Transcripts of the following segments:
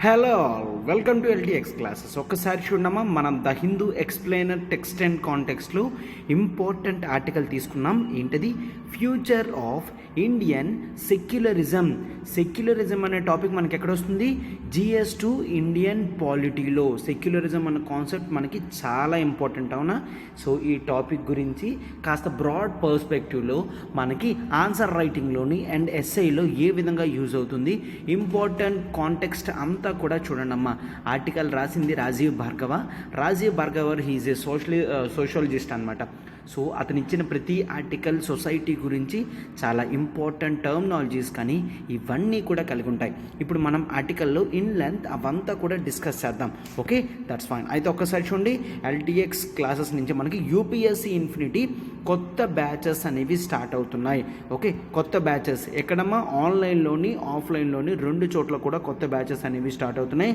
Hello all, welcome to LTX classes. ఒక్కసారి చూడమ్మా, మనం the Hindu explainer text and కాంటెక్స్ట్లో ఇంపార్టెంట్ ఆర్టికల్ తీసుకున్నాం. ఏంటది? Future of Indian secularism. Secularism అనే టాపిక్ మనకి ఎక్కడ వస్తుంది? జిఎస్ టు ఇండియన్ పాలిటీలో సెక్యులరిజం అనే కాన్సెప్ట్ మనకి చాలా ఇంపార్టెంట్, అవునా? సో ఈ టాపిక్ గురించి కాస్త బ్రాడ్ పర్స్పెక్టివ్లో మనకి ఆన్సర్ రైటింగ్లోని అండ్ ఎస్ఐలో ఏ విధంగా యూజ్ అవుతుంది, ఇంపార్టెంట్ కాంటెక్స్ట్ అంతా కూడా చూడండి అమ్మా. ఆర్టికల్ రాసింది రాజీవ్ భార్గవ. హీఈస్ ఏ సోషాలజిస్ట్ అనమాట. సో అతను ఇచ్చిన ప్రతి ఆర్టికల్ సొసైటీ గురించి చాలా ఇంపార్టెంట్ టర్మినాలజీస్ కానీ ఇవన్నీ కూడా కలిగి ఉంటాయి. ఇప్పుడు మనం ఆర్టికల్లో ఇన్ లెంత్ అవంతా కూడా డిస్కస్ చేద్దాం. Okay, that's fine. అయితే ఒక్కసారి చూడండి, ఎల్టీఎక్స్ క్లాసెస్ నుంచి మనకి యూపీఎస్సీ ఇన్ఫినిటీ కొత్త బ్యాచెస్ అనేవి స్టార్ట్ అవుతున్నాయి. ఓకే, కొత్త బ్యాచెస్ ఎక్కడమ్మా? ఆన్లైన్లోని ఆఫ్లైన్లోని రెండు చోట్ల కూడా కొత్త బ్యాచెస్ అనేవి స్టార్ట్ అవుతున్నాయి.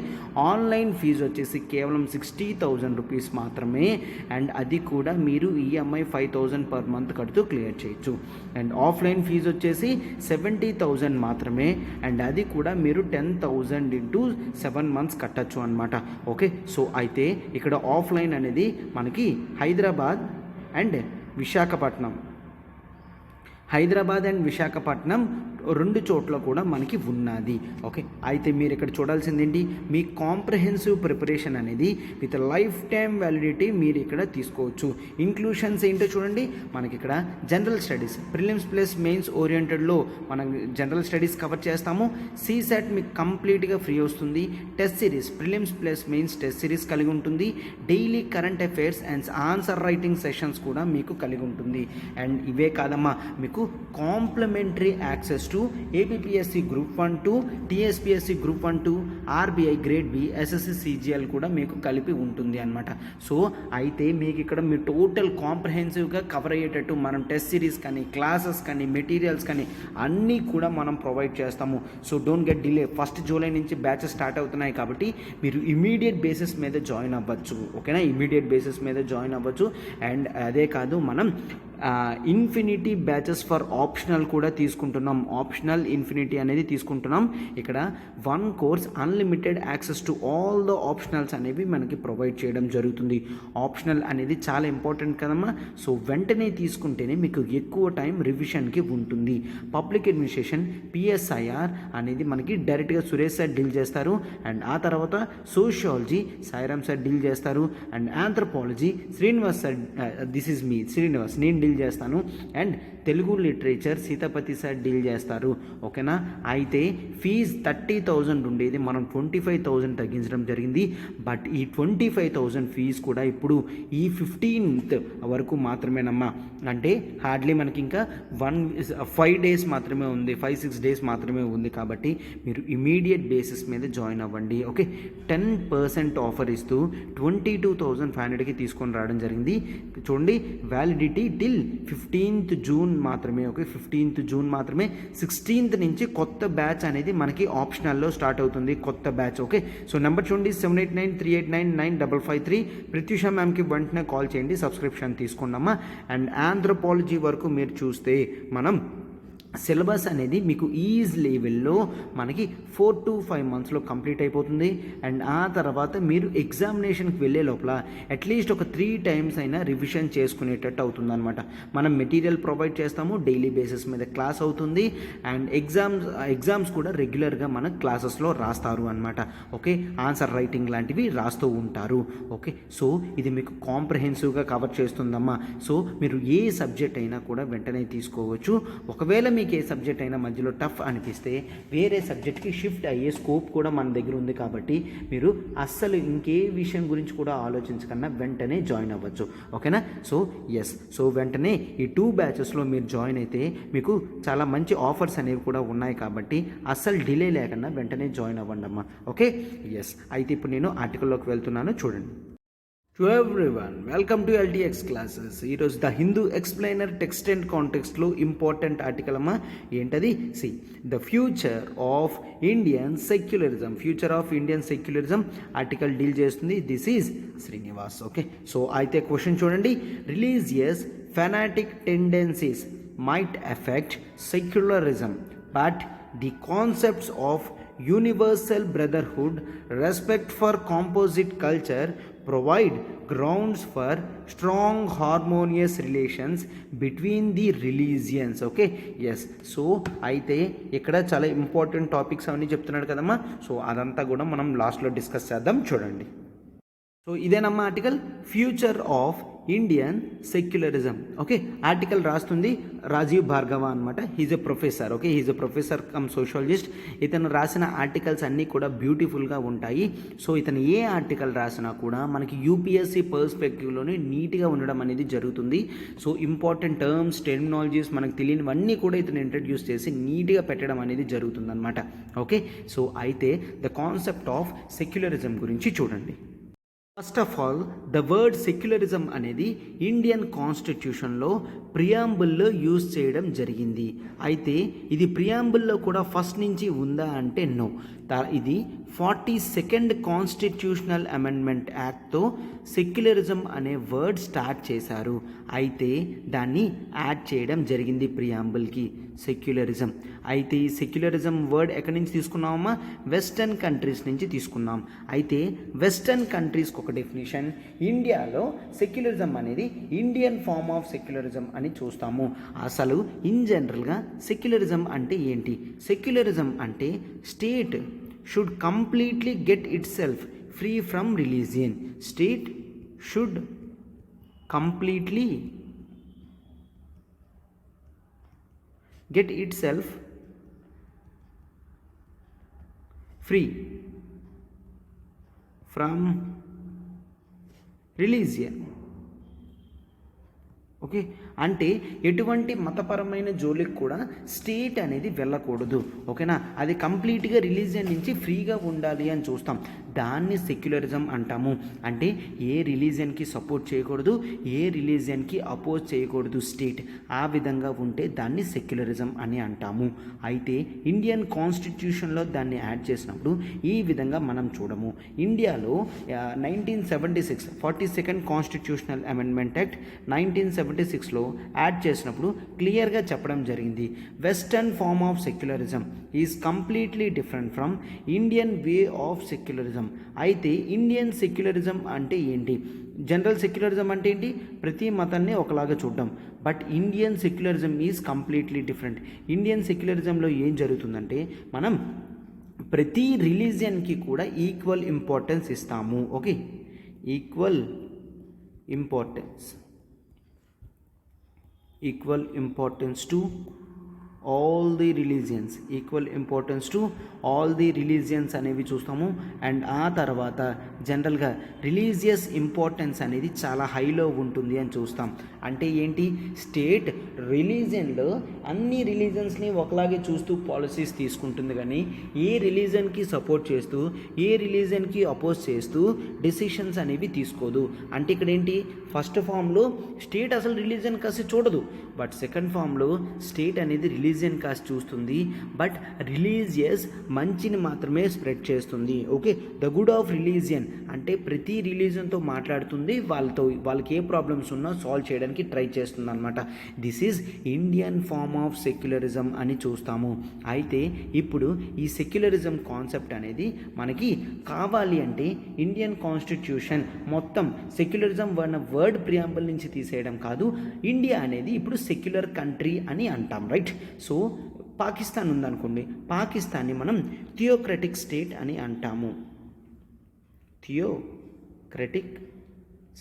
ఆన్లైన్ ఫీజు వచ్చేసి కేవలం 60,000 రూపీస్ మాత్రమే, అండ్ అది కూడా మీరు ఈఎంఐ 5,000 పర్ మంత్ కడుతూ క్లియర్ చేయొచ్చు. అండ్ ఆఫ్లైన్ ఫీజు వచ్చేసి 70,000 మాత్రమే, అండ్ అది కూడా మీరు 10,000 ఇంటూ 7 మంత్స్ కట్టచ్చు అనమాట. ఓకే, సో అయితే ఇక్కడ ఆఫ్లైన్ అనేది మనకి హైదరాబాద్ అండ్ విశాఖపట్నం రెండు చోట్ల కూడా మనకి ఉన్నది. ఓకే, అయితే మీరు ఇక్కడ చూడాల్సింది ఏంటి? మీ కాంప్రహెన్సివ్ ప్రిపరేషన్ అనేది విత్ లైఫ్ టైం వ్యాలిడిటీ మీరు ఇక్కడ తీసుకోవచ్చు. ఇంక్లూషన్స్ ఏంటో చూడండి. మనకి ఇక్కడ general studies, prelims plus mains ఓరియంటెడ్లో మనం జనరల్ స్టడీస్ కవర్ చేస్తాము. సీసెట్ మీకు కంప్లీట్గా ఫ్రీ వస్తుంది. Test series, prelims plus mains test series కలిగి ఉంటుంది. Daily current affairs and answer writing sessions కూడా మీకు కలిగి ఉంటుంది. అండ్ ఇవే కాదమ్మా, మీకు complimentary access to APPSC group 1-2, TSPSC group 1-2, RBI grade B, SSC CGL కూడా మీకు కలిపి ఉంటుంది అనమాట. సో అయితే మీకు ఇక్కడ మీరు టోటల్ కాంప్రహెన్సివ్గా కవర్ అయ్యేటట్టు మనం టెస్ట్ సిరీస్ కానీ, క్లాసెస్ కానీ, మెటీరియల్స్ కానీ అన్నీ కూడా మనం ప్రొవైడ్ చేస్తాము. So don't get delay. 1 July నుంచి బ్యాచెస్ స్టార్ట్ అవుతున్నాయి కాబట్టి మీరు ఇమీడియట్ బేసిస్ మీద జాయిన్ అవ్వచ్చు. ఓకేనా? ఇమీడియట్ బేసిస్ మీద జాయిన్ అవ్వచ్చు. అండ్ అదే కాదు, మనం ఇన్ఫినిటీ బ్యాచెస్ ఫర్ ఆప్షనల్ కూడా తీసుకుంటున్నాం. ఆప్షనల్ ఇన్ఫినిటీ అనేది తీసుకుంటున్నాం. ఇక్కడ 1 course unlimited access to all the optionals అనేవి మనకి ప్రొవైడ్ చేయడం జరుగుతుంది. ఆప్షనల్ అనేది చాలా ఇంపార్టెంట్ కదమ్మా. సో వెంటనే తీసుకుంటేనే మీకు ఎక్కువ టైం రివిజన్కి ఉంటుంది. పబ్లిక్ అడ్మినిస్ట్రేషన్ పిఎస్ఐఆర్ అనేది మనకి డైరెక్ట్గా సురేష్ సార్ డీల్ చేస్తారు. అండ్ ఆ తర్వాత సోషియాలజీ సాయిరామ్ సార్ డీల్ చేస్తారు. And anthropology Srinivas sir, this is me Srinivas, నేను డీల్ చేస్తాను. And Telugu literature Sitapati sir deal చేస్తారు. ఓకేనా? అయితే ఫీజ్ 30,000 ఉండేది, మనం 25,000 తగ్గించడం జరిగింది. బట్ ఈ 25,000 ఫీజు కూడా ఇప్పుడు ఈ 15th వరకు మాత్రమేనమ్మా. అంటే హార్డ్లీ మనకి ఇంకా 5 డేస్ మాత్రమే ఉంది, 5-6 డేస్ మాత్రమే ఉంది. కాబట్టి మీరు ఇమీడియట్ బేసిస్ మీద జాయిన్ అవ్వండి. ఓకే, 10% ఆఫర్ ఇస్తూ 22,500కి తీసుకొని రావడం జరిగింది. చూడండి, వ్యాలిడిటీ టిల్ 15th జూన్ మాత్రమే. ఓకే, 15th జూన్ మాత్రమే. 16th నుంచి కొత్త బ్యాచ్ అనేది మనకి ఆప్షనల్లో స్టార్ట్ అవుతుంది, కొత్త బ్యాచ్. ఓకే, సో నెంబర్ చూడండి, 7893899553. ప్రత్యూష మ్యామ్కి వెంటనే కాల్ చేయండి, సబ్స్క్రిప్షన్ తీసుకున్నామా. అండ్ ఆంథ్రోపాలజీ వరకు మీరు చూస్తే మనం సిలబస్ అనేది మీకు ఈజ్ లెవెల్లో మనకి 4 to 5 monthsలో కంప్లీట్ అయిపోతుంది. అండ్ ఆ తర్వాత మీరు ఎగ్జామినేషన్కి వెళ్ళే లోపల అట్లీస్ట్ ఒక 3 times అయినా రివిజన్ చేసుకునేటట్టు అవుతుందన్నమాట. మనం మెటీరియల్ ప్రొవైడ్ చేస్తాము, డైలీ బేసిస్ మీద క్లాస్ అవుతుంది. అండ్ ఎగ్జామ్స్ కూడా రెగ్యులర్గా మన క్లాసెస్లో రాస్తారు అనమాట. ఓకే, ఆన్సర్ రైటింగ్ లాంటివి రాస్తూ ఉంటారు. ఓకే, సో ఇది మీకు కాంప్రహెన్సివ్గా కవర్ చేస్తుందమ్మా. సో మీరు ఏ సబ్జెక్ట్ అయినా కూడా వెంటనే తీసుకోవచ్చు. ఒకవేళ మీకు ఏ సబ్జెక్ట్ అయినా మధ్యలో టఫ్ అనిపిస్తే వేరే సబ్జెక్ట్కి షిఫ్ట్ అయ్యే స్కోప్ కూడా మన దగ్గర ఉంది. కాబట్టి మీరు అస్సలు ఇంకే విషయం గురించి కూడా ఆలోచించకుండా వెంటనే జాయిన్ అవ్వచ్చు. ఓకేనా? సో ఎస్, సో వెంటనే ఈ 2 బ్యాచెస్లో మీరు జాయిన్ అయితే మీకు చాలా మంచి ఆఫర్స్ అనేవి కూడా ఉన్నాయి. కాబట్టి అస్సలు డిలే లేకుండా వెంటనే జాయిన్ అవ్వండి అమ్మా. Okay, yes. అయితే ఇప్పుడు నేను ఆర్టికల్లోకి వెళ్తున్నాను, చూడండి. To everyone, welcome to LTX classes. ఈరోజు the Hindu explainer text and కాంటెక్స్ట్లో ఇంపార్టెంట్ ఆర్టికల్ అమ్మా. ఏంటది? See the future of Indian secularism article deal చేస్తుంది. This is Srinivas. Okay, so అయితే క్వశ్చన్ చూడండి. Religious fanatic tendencies might affect secularism, but the concepts of universal brotherhood, respect for composite culture, provide grounds for strong harmonious relations between the religions. Okay yes. So అయితే ఇక్కడ చాలా important topics అవన్నీ చెప్తున్నాడు కదమ్మా. So అదంతా కూడా మనం లాస్ట్లో డిస్కస్ చేద్దాం, చూడండి. సో ఇదేనమ్మా article, future of Indian secularism. Okay, article రాస్తుంది రాజీవ్ భార్గవ అనమాట. He's a professor. Okay, he's a professor cum sociologist. ఇతను రాసిన ఆర్టికల్స్ అన్నీ కూడా బ్యూటిఫుల్గా ఉంటాయి. సో ఇతను ఏ ఆర్టికల్ రాసినా కూడా మనకి యూపీఎస్సీ పర్స్పెక్టివ్లోనే నీట్గా ఉండడం అనేది జరుగుతుంది. సో ఇంపార్టెంట్ టర్మ్స్, టెర్మినాలజీస్, మనకు తెలియనివన్నీ కూడా ఇతను ఇంట్రడ్యూస్ చేసి నీట్గా పెట్టడం అనేది జరుగుతుందన్నమాట. ఓకే, సో అయితే ద కాన్సెప్ట్ ఆఫ్ సెక్యులరిజం గురించి చూడండి. First of all, the word secularism అనేది ఇండియన్ కాన్స్టిట్యూషన్లో ప్రియాంబుల్లో యూజ్ చేయడం జరిగింది. అయితే ఇది ప్రియాంబుల్లో కూడా ఫస్ట్ నుంచి ఉందా అంటే నో. ఇది 42nd కాన్స్టిట్యూషనల్ అమెండ్మెంట్ యాక్ట్తో సెక్యులరిజం అనే వర్డ్ స్టార్ట్ చేశారు. అయితే దాన్ని యాడ్ చేయడం జరిగింది ప్రియాంబుల్కి, సెక్యులరిజం. అయితే ఈ సెక్యులరిజం వర్డ్ ఎక్కడి నుంచి తీసుకున్నామమ్మా? వెస్టర్న్ కంట్రీస్ నుంచి తీసుకున్నాం. అయితే వెస్టర్న్ కంట్రీస్కి ఒక డెఫినేషన్, ఇండియాలో సెక్యులరిజం అనేది ఇండియన్ ఫార్మ్ ఆఫ్ సెక్యులరిజం అని చూస్తాము. అసలు ఇన్ జనరల్గా సెక్యులరిజం అంటే ఏంటి? సెక్యులరిజం అంటే state should completely get itself free from religion. State should completely get itself free from religion. Okay, అంటే ఎటువంటి మతపరమైన జోలికి కూడా స్టేట్ అనేది వెళ్ళకూడదు. ఓకేనా, అది కంప్లీట్గా రిలీజియన్ నుంచి ఫ్రీగా ఉండాలి అని చూస్తాం. దాన్ని సెక్యులరిజం అంటాము. అంటే ఏ రిలీజియన్కి సపోర్ట్ చేయకూడదు, ఏ రిలీజియన్కి అపోజ్ చేయకూడదు స్టేట్. ఆ విధంగా ఉంటే దాన్ని సెక్యులరిజం అని అంటాము. అయితే ఇండియన్ కాన్స్టిట్యూషన్లో దాన్ని యాడ్ చేసినప్పుడు ఈ విధంగా మనం చూడము. ఇండియాలో 1976 42nd కాన్స్టిట్యూషనల్ అమెండ్మెంట్ యాక్ట్ 1976లో యాడ్ చేసినప్పుడు క్లియర్గా చెప్పడం జరిగింది, western form of secularism is completely different from Indian way of secularism. అయితే ఇండియన్ సెక్యులరిజం అంటే ఏంటి? జనరల్ సెక్యులరిజం అంటే ఏంటి? ప్రతి మతాన్ని ఒకలాగా చూడడం. But Indian secularism is completely different. Indian సెక్యులరిజంలో ఏం జరుగుతుందంటే మనం ప్రతి రిలీజియన్కి కూడా ఈక్వల్ ఇంపార్టెన్స్ ఇస్తాము. ఓకే, ఈక్వల్ importance to all the religions, equal importance to all the religions అనేవి చూస్తాము. అండ్ ఆ తర్వాత జనరల్గా రిలీజియస్ ఇంపార్టెన్స్ అనేది చాలా హైలో ఉంటుంది అని చూస్తాం. అంటే ఏంటి? స్టేట్ రిలీజియన్లో అన్ని రిలీజన్స్ని ఒకలాగే చూస్తూ పాలసీస్ తీసుకుంటుంది, కానీ ఏ రిలీజన్కి సపోర్ట్ చేస్తూ ఏ రిలీజన్కి అపోజ్ చేస్తూ డెసిషన్స్ అనేవి తీసుకోదు. అంటే ఇక్కడ ఏంటి? ఫస్ట్ ఫామ్లో స్టేట్ అసలు రిలీజియన్ కాసి చూడదు, బట్ సెకండ్ ఫామ్లో స్టేట్ అనేది రిలీజియన్ కాసి చూస్తుంది, బట్ రిలీజియస్ మంచిని మాత్రమే స్ప్రెడ్ చేస్తుంది. Okay, the good of religion అంటే ప్రతి రిలీజియన్తో మాట్లాడుతుంది, వాళ్ళకి ఏ ప్రాబ్లమ్స్ ఉన్నా సాల్వ్ చేయడానికి ట్రై చేస్తుంది అనమాట. This is Indian form of secularism అని చూస్తాము. అయితే ఇప్పుడు ఈ సెక్యులరిజం కాన్సెప్ట్ అనేది మనకి కావాలి అంటే ఇండియన్ కాన్స్టిట్యూషన్ మొత్తం సెక్యులరిజం వర్డ్ ప్రియాంబుల్ నుంచి తీసేయడం కాదు. ఇండియా అనేది ఇప్పుడు సెక్యులర్ కంట్రీ అని అంటాం, రైట్? సో పాకిస్తాన్ ఉందనుకోండి, పాకిస్తాన్ని మనం థియోక్రటిక్ స్టేట్ అని అంటాము. థియోక్రటిక్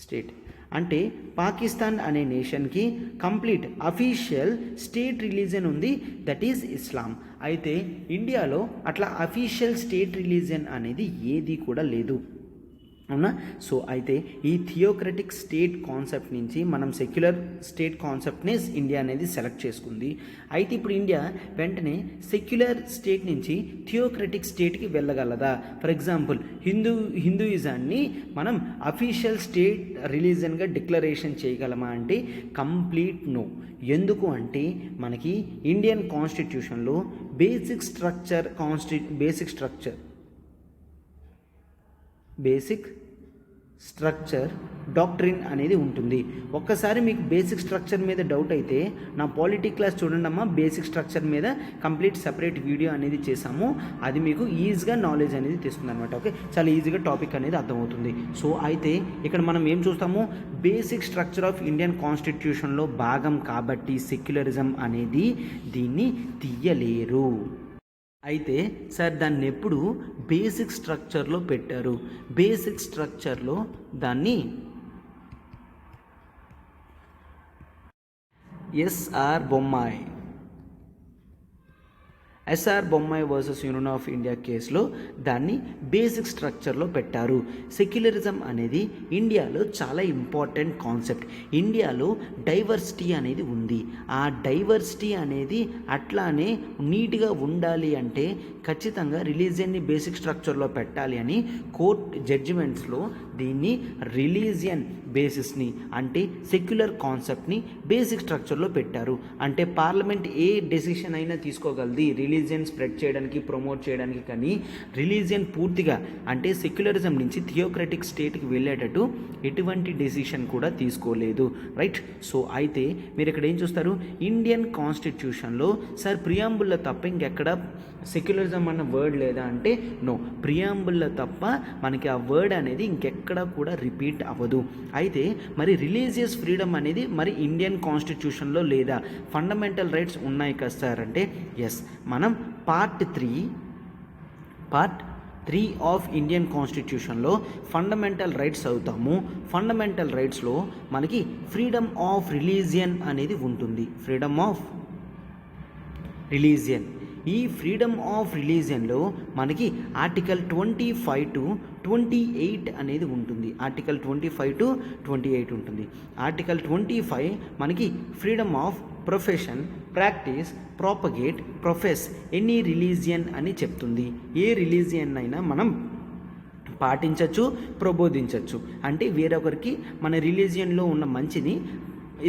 స్టేట్ అంటే పాకిస్తాన్ అనే నేషన్కి కంప్లీట్ అఫీషియల్ స్టేట్ రిలీజియన్ ఉంది, దట్ ఈజ్ ఇస్లాం. అయితే ఇండియాలో అట్లా అఫీషియల్ స్టేట్ రిలీజియన్ అనేది ఏది కూడా లేదు, అవునా? సో అయితే ఈ థియోక్రటిక్ స్టేట్ కాన్సెప్ట్ నుంచి మనం సెక్యులర్ స్టేట్ కాన్సెప్ట్ని ఇండియా అనేది సెలెక్ట్ చేసుకుంది. అయితే ఇప్పుడు ఇండియా వెంటనే సెక్యులర్ స్టేట్ నుంచి థియోక్రటిక్ స్టేట్కి వెళ్ళగలదా? ఫర్ ఎగ్జాంపుల్ హిందూయిజాన్ని మనం అఫీషియల్ స్టేట్ రిలీజన్గా డిక్లరేషన్ చేయగలమా అంటే కంప్లీట్ నో. ఎందుకు అంటే మనకి ఇండియన్ కాన్స్టిట్యూషన్లో బేసిక్ స్ట్రక్చర్ డాక్ట్రిన్ అనేది ఉంటుంది. ఒక్కసారి మీకు బేసిక్ స్ట్రక్చర్ మీద డౌట్ అయితే నా పాలిటీ క్లాస్ చూడండి అమ్మా. బేసిక్ స్ట్రక్చర్ మీద కంప్లీట్ సెపరేట్ వీడియో అనేది చేసాము. అది మీకు ఈజీగా నాలెడ్జ్ అనేది తెస్తుంది అనమాట. ఓకే, చాలా ఈజీగా టాపిక్ అనేది అర్థమవుతుంది. సో అయితే ఇక్కడ మనం ఏం చూస్తాము, బేసిక్ స్ట్రక్చర్ ఆఫ్ ఇండియన్ కాన్స్టిట్యూషన్లో భాగం కాబట్టి సెక్యులరిజం అనేది దీన్ని తీయలేరు. అయితే సార్ దాన్ని ఎప్పుడు బేసిక్ స్ట్రక్చర్లో పెట్టారు? బేసిక్ స్ట్రక్చర్లో దాన్ని SR Bommai versus Union of India కేసులో దాన్ని బేసిక్ స్ట్రక్చర్లో పెట్టారు. సెక్యులరిజం అనేది ఇండియాలో చాలా ఇంపార్టెంట్ కాన్సెప్ట్. ఇండియాలో డైవర్సిటీ అనేది ఉంది. ఆ డైవర్సిటీ అనేది అట్లానే నీట్గా ఉండాలి అంటే ఖచ్చితంగా రిలీజియన్ని బేసిక్ స్ట్రక్చర్లో పెట్టాలి అని కోర్ట్ జడ్జిమెంట్స్లో దీన్ని రిలీజియన్ బేసిస్ని అంటే సెక్యులర్ కాన్సెప్ట్ని బేసిక్ స్ట్రక్చర్లో పెట్టారు. అంటే పార్లమెంట్ ఏ డెసిషన్ అయినా తీసుకోగలది రిలీజియన్ స్ప్రెడ్ చేయడానికి, ప్రమోట్ చేయడానికి. కానీ రిలీజియన్ పూర్తిగా అంటే సెక్యులరిజం నుంచి థియోక్రటిక్ స్టేట్కి వెళ్ళేటట్టు ఎటువంటి డెసిషన్ కూడా తీసుకోలేదు. రైట్. సో అయితే మీరు ఇక్కడ ఏం చూస్తారు, ఇండియన్ కాన్స్టిట్యూషన్లో సార్ ప్రియాంబుల్లో తప్ప ఇంకెక్కడ సెక్యులరిజం అన్న వర్డ్ లేదా అంటే నో, ప్రియాంబుల్లో తప్ప మనకి ఆ వర్డ్ అనేది ఇంకెక్కడ కూడా రిపీట్ అవ్వదు. అయితే మరి రిలీజియస్ ఫ్రీడమ్ అనేది మరి ఇండియన్ కాన్స్టిట్యూషన్లో లేదా, ఫండమెంటల్ రైట్స్ ఉన్నాయి కదా సార్ అంటే ఎస్. మనం పార్ట్ త్రీ ఆఫ్ ఇండియన్ కాన్స్టిట్యూషన్లో ఫండమెంటల్ రైట్స్ అవుతాము. ఫండమెంటల్ రైట్స్లో మనకి ఫ్రీడమ్ ఆఫ్ రిలీజియన్ అనేది ఉంటుంది. Freedom of religion. ఈ ఫ్రీడమ్ ఆఫ్ రిలీజియన్లో మనకి ఆర్టికల్ 25 to 28 అనేది ఉంటుంది. ఆర్టికల్ 25 to 28 ఉంటుంది. ఆర్టికల్ 25 మనకి freedom of profession, practice, propagate, profess any religion అని చెప్తుంది. ఏ రిలీజియన్ అయినా మనం పాటించవచ్చు, ప్రబోధించవచ్చు. అంటే వేరొకరికి మన రిలీజియన్లో ఉన్న మంచిని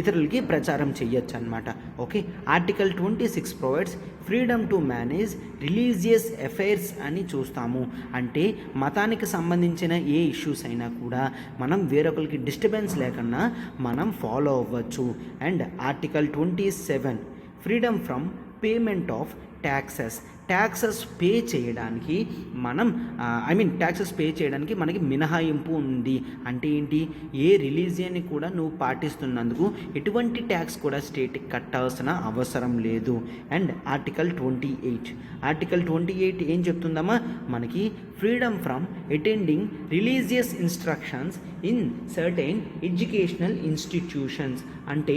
ఇతరులకి ప్రచారం చేయొచ్చు అనమాట. Okay. Article 26 provides freedom to manage religious affairs అని చూస్తాము. అంటే మతానికి సంబంధించిన ఏ ఇష్యూస్ అయినా కూడా మనం వేరొకరికి డిస్టర్బెన్స్ లేకుండా మనం ఫాలో అవ్వచ్చు. And article 27 freedom from payment of taxes pay చేయడానికి ట్యాక్సెస్ పే చేయడానికి మనకి మినహాయింపు ఉంది. అంటే ఏంటి, ఏ రిలీజియన్ని కూడా నువ్వు పాటిస్తున్నందుకు ఎటువంటి ట్యాక్స్ కూడా స్టేట్కి కట్టాల్సిన అవసరం లేదు. అండ్ ఆర్టికల్ 28 ఏం చెప్తుందమ్మా, మనకి freedom from attending religious instructions in certain educational institutions. అంటే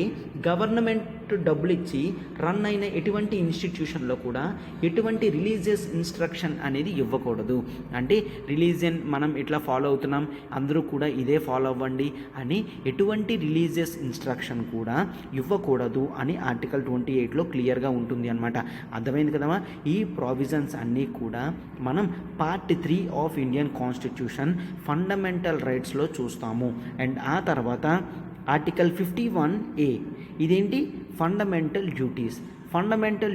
గవర్నమెంట్ డబ్బులు ఇచ్చి రన్ అయిన ఎటువంటి ఇన్స్టిట్యూషన్లో కూడా ఎటువంటి రిలీజియస్ ఇన్స్ట్రక్షన్ అనేది ఇవ్వకూడదు. అంటే రిలీజియన్ మనం ఇట్లా ఫాలో అవుతున్నాం, అందరూ కూడా ఇదే ఫాలో అవ్వండి అని ఎటువంటి రిలీజియస్ ఇన్స్ట్రక్షన్ కూడా ఇవ్వకూడదు అని ఆర్టికల్ 28లో క్లియర్గా ఉంటుంది అనమాట. అర్థమైంది కదమ్మా. ఈ ప్రావిజన్స్ అన్నీ కూడా మనం part 3 of Indian constitution fundamental రైట్స్లో చూస్తాము. అండ్ ఆ తర్వాత ఆర్టికల్ 51A ఇదేంటి, ఫండమెంటల్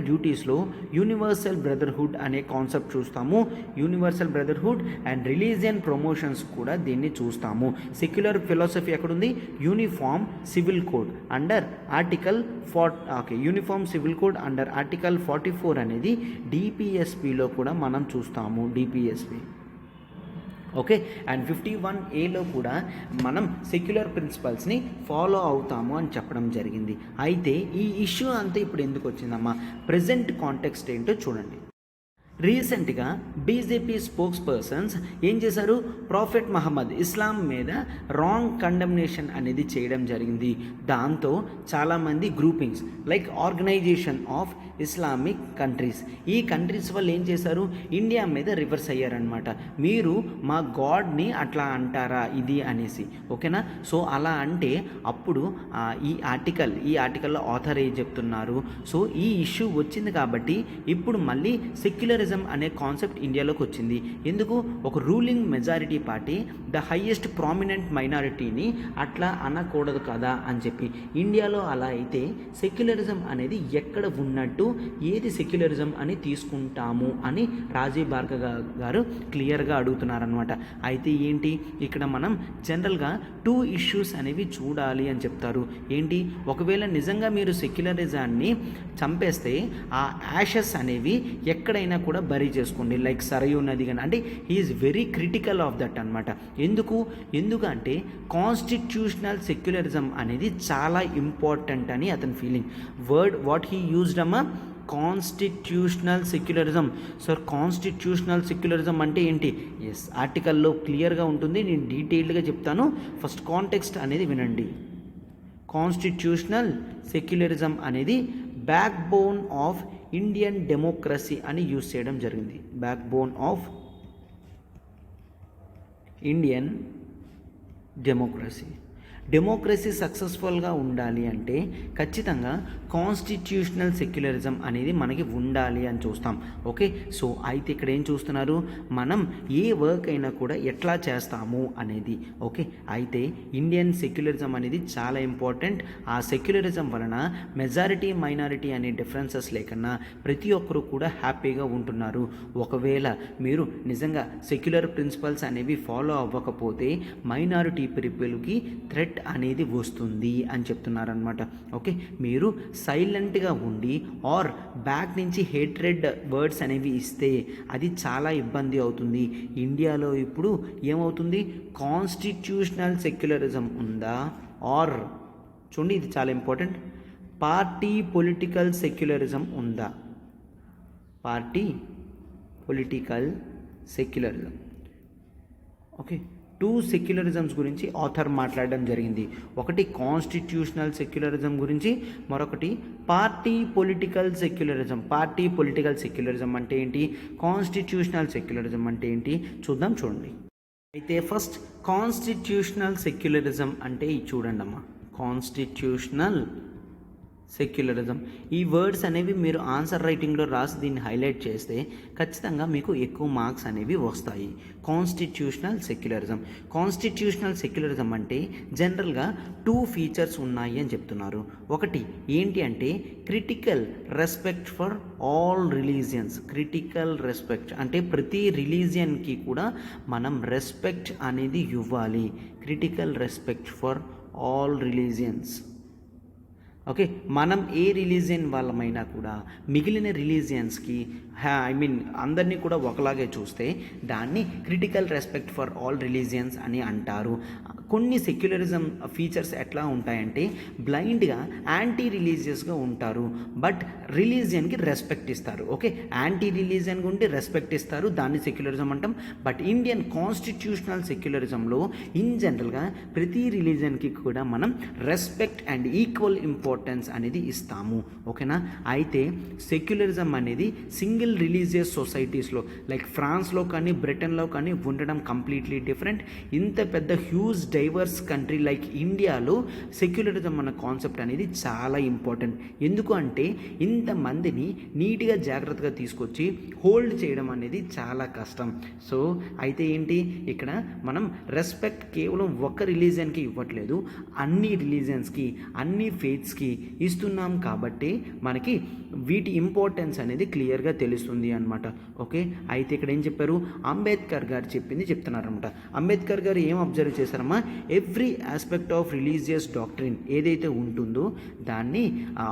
డ్యూటీస్లో యూనివర్సల్ బ్రదర్హుడ్ అనే కాన్సెప్ట్ చూస్తాము. Universal brotherhood and religion promotions కూడా దీన్ని చూస్తాము. సెక్యులర్ ఫిలాసఫీ ఎక్కడుంది, uniform civil code under article uniform civil code under article 44 అనేది డిపిఎస్పిలో కూడా మనం చూస్తాము. DPSP okay. అండ్ 51Aలో కూడా మనం సెక్యులర్ ప్రిన్సిపల్స్ని ఫాలో అవుతాము అని చెప్పడం జరిగింది. అయితే ఈ ఇష్యూ అంతా ఇప్పుడు ఎందుకు వచ్చిందమ్మా, ప్రజెంట్ కాంటెక్స్ట్ ఏంటో చూడండి. రీసెంట్గా బీజేపీ స్పోక్స్ పర్సన్స్ ఏం చేశారు, ప్రాఫెట్ మహమ్మద్ ఇస్లాం మీద రాంగ్ కండమ్నేషన్ అనేది చేయడం జరిగింది. దాంతో చాలామంది groupings like organisation of Islamic countries, ఈ కంట్రీస్ వాళ్ళు ఏం చేశారు, ఇండియా మీద రివర్స్ అయ్యారనమాట. మీరు మా గాడ్ని అట్లా అంటారా ఇది అనేసి. ఓకేనా. సో అలా అంటే అప్పుడు ఈ ఆర్టికల్లో ఆథర్ ఏం చెప్తున్నారు, సో ఈ ఇష్యూ వచ్చింది కాబట్టి ఇప్పుడు మళ్ళీ సెక్యులర్ సెక్యులరిజం అనే కాన్సెప్ట్ ఇండియాలోకి వచ్చింది. ఎందుకు? ఒక ruling majority party the highest prominent మైనారిటీని అట్లా అనకూడదు కదా అని చెప్పి. ఇండియాలో అలా అయితే సెక్యులరిజం అనేది ఎక్కడ ఉన్నట్టు, ఏది సెక్యులరిజం అని తీసుకుంటాము అని రాజీవ్ భార్గవ్ గారు క్లియర్గా అడుగుతున్నారనమాట. అయితే ఏంటి ఇక్కడ మనం జనరల్గా 2 ఇష్యూస్ అనేవి చూడాలి అని చెప్తారు. ఏంటి? ఒకవేళ నిజంగా మీరు సెక్యులరిజాన్ని చంపేస్తే ఆ యాషెస్ అనేవి ఎక్కడైనా కూడా బరీ చేసుకోండి, లైక్ సరయూ నది కానీ. అంటే he's very critical of that అనమాట. ఎందుకంటే కాన్స్టిట్యూషనల్ సెక్యులరిజం అనేది చాలా ఇంపార్టెంట్ అని అతని feeling. Word what he used అమ్మా, constitutional secularism. Sir constitutional secularism అంటే ఏంటి? ఎస్, ఆర్టికల్లో క్లియర్గా ఉంటుంది, నేను డీటెయిల్డ్గా చెప్తాను. ఫస్ట్ కాంటెక్స్ట్ అనేది వినండి. కాన్స్టిట్యూషనల్ సెక్యులరిజం అనేది back bone of Indian democracy అని యూజ్ చేయడం జరిగింది. Back bone of Indian democracy సక్సెస్ఫుల్గా ఉండాలి అంటే ఖచ్చితంగా కాన్స్టిట్యూషనల్ సెక్యులరిజం అనేది మనకి ఉండాలి అని చూస్తాం. ఓకే, సో అయితే ఇక్కడ ఏం చూస్తున్నారు, మనం ఏ వర్క్ అయినా కూడా ఎట్లా చేస్తాము అనేది. ఓకే, అయితే ఇండియన్ సెక్యులరిజం అనేది చాలా ఇంపార్టెంట్. ఆ సెక్యులరిజం వలన మెజారిటీ మైనారిటీ అనే డిఫరెన్సెస్ లేకన్నా ప్రతి ఒక్కరూ కూడా హ్యాపీగా ఉంటున్నారు. ఒకవేళ మీరు నిజంగా సెక్యులర్ ప్రిన్సిపల్స్ అనేవి ఫాలో అవ్వకపోతే మైనారిటీ పీపుల్కి థ్రెట్ అనేది వస్తుంది అని చెప్తున్నారనమాట. ఓకే, మీరు సైలెంట్గా ఉండి ఆర్ బ్యాక్ నుంచి హేట్రెడ్ వర్డ్స్ అనేవి ఇస్తే అది చాలా ఇబ్బంది అవుతుంది. ఇండియాలో ఇప్పుడు ఏమవుతుంది, కాన్స్టిట్యూషనల్ సెక్యులరిజం ఉందా ఆర్ చూడండి ఇది చాలా ఇంపార్టెంట్, పార్టీ పొలిటికల్ సెక్యులరిజం ఉందా? Party political secularism. ఓకే, 2 సెక్యులరిజమ్స్ గురించి ఆథర్ మాట్లాడడం జరిగింది. ఒకటి కాన్స్టిట్యూషనల్ సెక్యులరిజం గురించి, మరొకటి party political secularism. Party political secularism అంటే ఏంటి, కాన్స్టిట్యూషనల్ సెక్యులరిజం అంటే ఏంటి చూద్దాం. చూడండి, అయితే ఫస్ట్ కాన్స్టిట్యూషనల్ సెక్యులరిజం అంటే ఇది చూడండి అమ్మా. కాన్స్టిట్యూషనల్ సెక్యులరిజం, ఈ వర్డ్స్ అనేవి మీరు ఆన్సర్ రైటింగ్లో రాసి దీన్ని హైలైట్ చేస్తే ఖచ్చితంగా మీకు ఎక్కువ మార్క్స్ అనేవి వస్తాయి. కాన్స్టిట్యూషనల్ సెక్యులరిజం అంటే జనరల్గా 2 ఫీచర్స్ ఉన్నాయి అని చెప్తున్నారు. ఒకటి ఏంటి అంటే critical respect for all religions. Critical respect అంటే ప్రతి రిలీజియన్కి కూడా మనం రెస్పెక్ట్ అనేది ఇవ్వాలి. Critical respect for all religions. Okay, మనం ఏ రిలీజియన్ వాళ్ళమైనా కూడా మిగిలిన రిలీజియన్స్కి అందరినీ కూడా ఒకలాగే చూస్తే దాన్ని critical respect for all religions అని అంటారు. కొన్ని సెక్యులరిజం ఫీచర్స్ ఎట్లా ఉంటాయంటే బ్లైండ్గా యాంటీ రిలీజియస్గా ఉంటారు, బట్ రిలీజియన్కి రెస్పెక్ట్ ఇస్తారు. ఓకే, యాంటీ రిలీజియన్గా ఉండి రెస్పెక్ట్ ఇస్తారు, దాన్ని సెక్యులరిజం అంటాం. బట్ ఇండియన్ కాన్స్టిట్యూషనల్ సెక్యులరిజంలో ఇన్ జనరల్గా ప్రతి రిలీజియన్కి కూడా మనం రెస్పెక్ట్ అండ్ ఈక్వల్ ఇంపార్టెన్స్ అనేది ఇస్తాము. ఓకేనా, అయితే సెక్యులరిజం అనేది సింగిల్ రిలీజియస్ సొసైటీస్లో లైక్ ఫ్రాన్స్లో కానీ బ్రిటన్లో కానీ ఉండడం కంప్లీట్లీ డిఫరెంట్. ఇంత పెద్ద హ్యూజ్ డైవర్స్ కంట్రీ లైక్ ఇండియాలో సెక్యులరిజం అన్న కాన్సెప్ట్ అనేది చాలా ఇంపార్టెంట్. ఎందుకు అంటే ఇంతమందిని నీట్గా జాగ్రత్తగా తీసుకొచ్చి హోల్డ్ చేయడం అనేది చాలా కష్టం. సో అయితే ఏంటి ఇక్కడ మనం రెస్పెక్ట్ కేవలం ఒక రిలీజియన్కి ఇవ్వట్లేదు, అన్ని రిలీజియన్స్కి అన్ని ఫెయిత్స్కి ఇస్తున్నాం. కాబట్టి మనకి వీటి ఇంపార్టెన్స్ అనేది క్లియర్గా తెలుస్తుంది అనమాట. ఓకే, అయితే ఇక్కడ ఏం చెప్పారు, అంబేద్కర్ గారు చెప్తున్నారనమాట. అంబేద్కర్ గారు ఏం అబ్జర్వ్ చేశారమ్మా, every aspect of religious doctrine ఏదైతే ఉంటుందో దాన్ని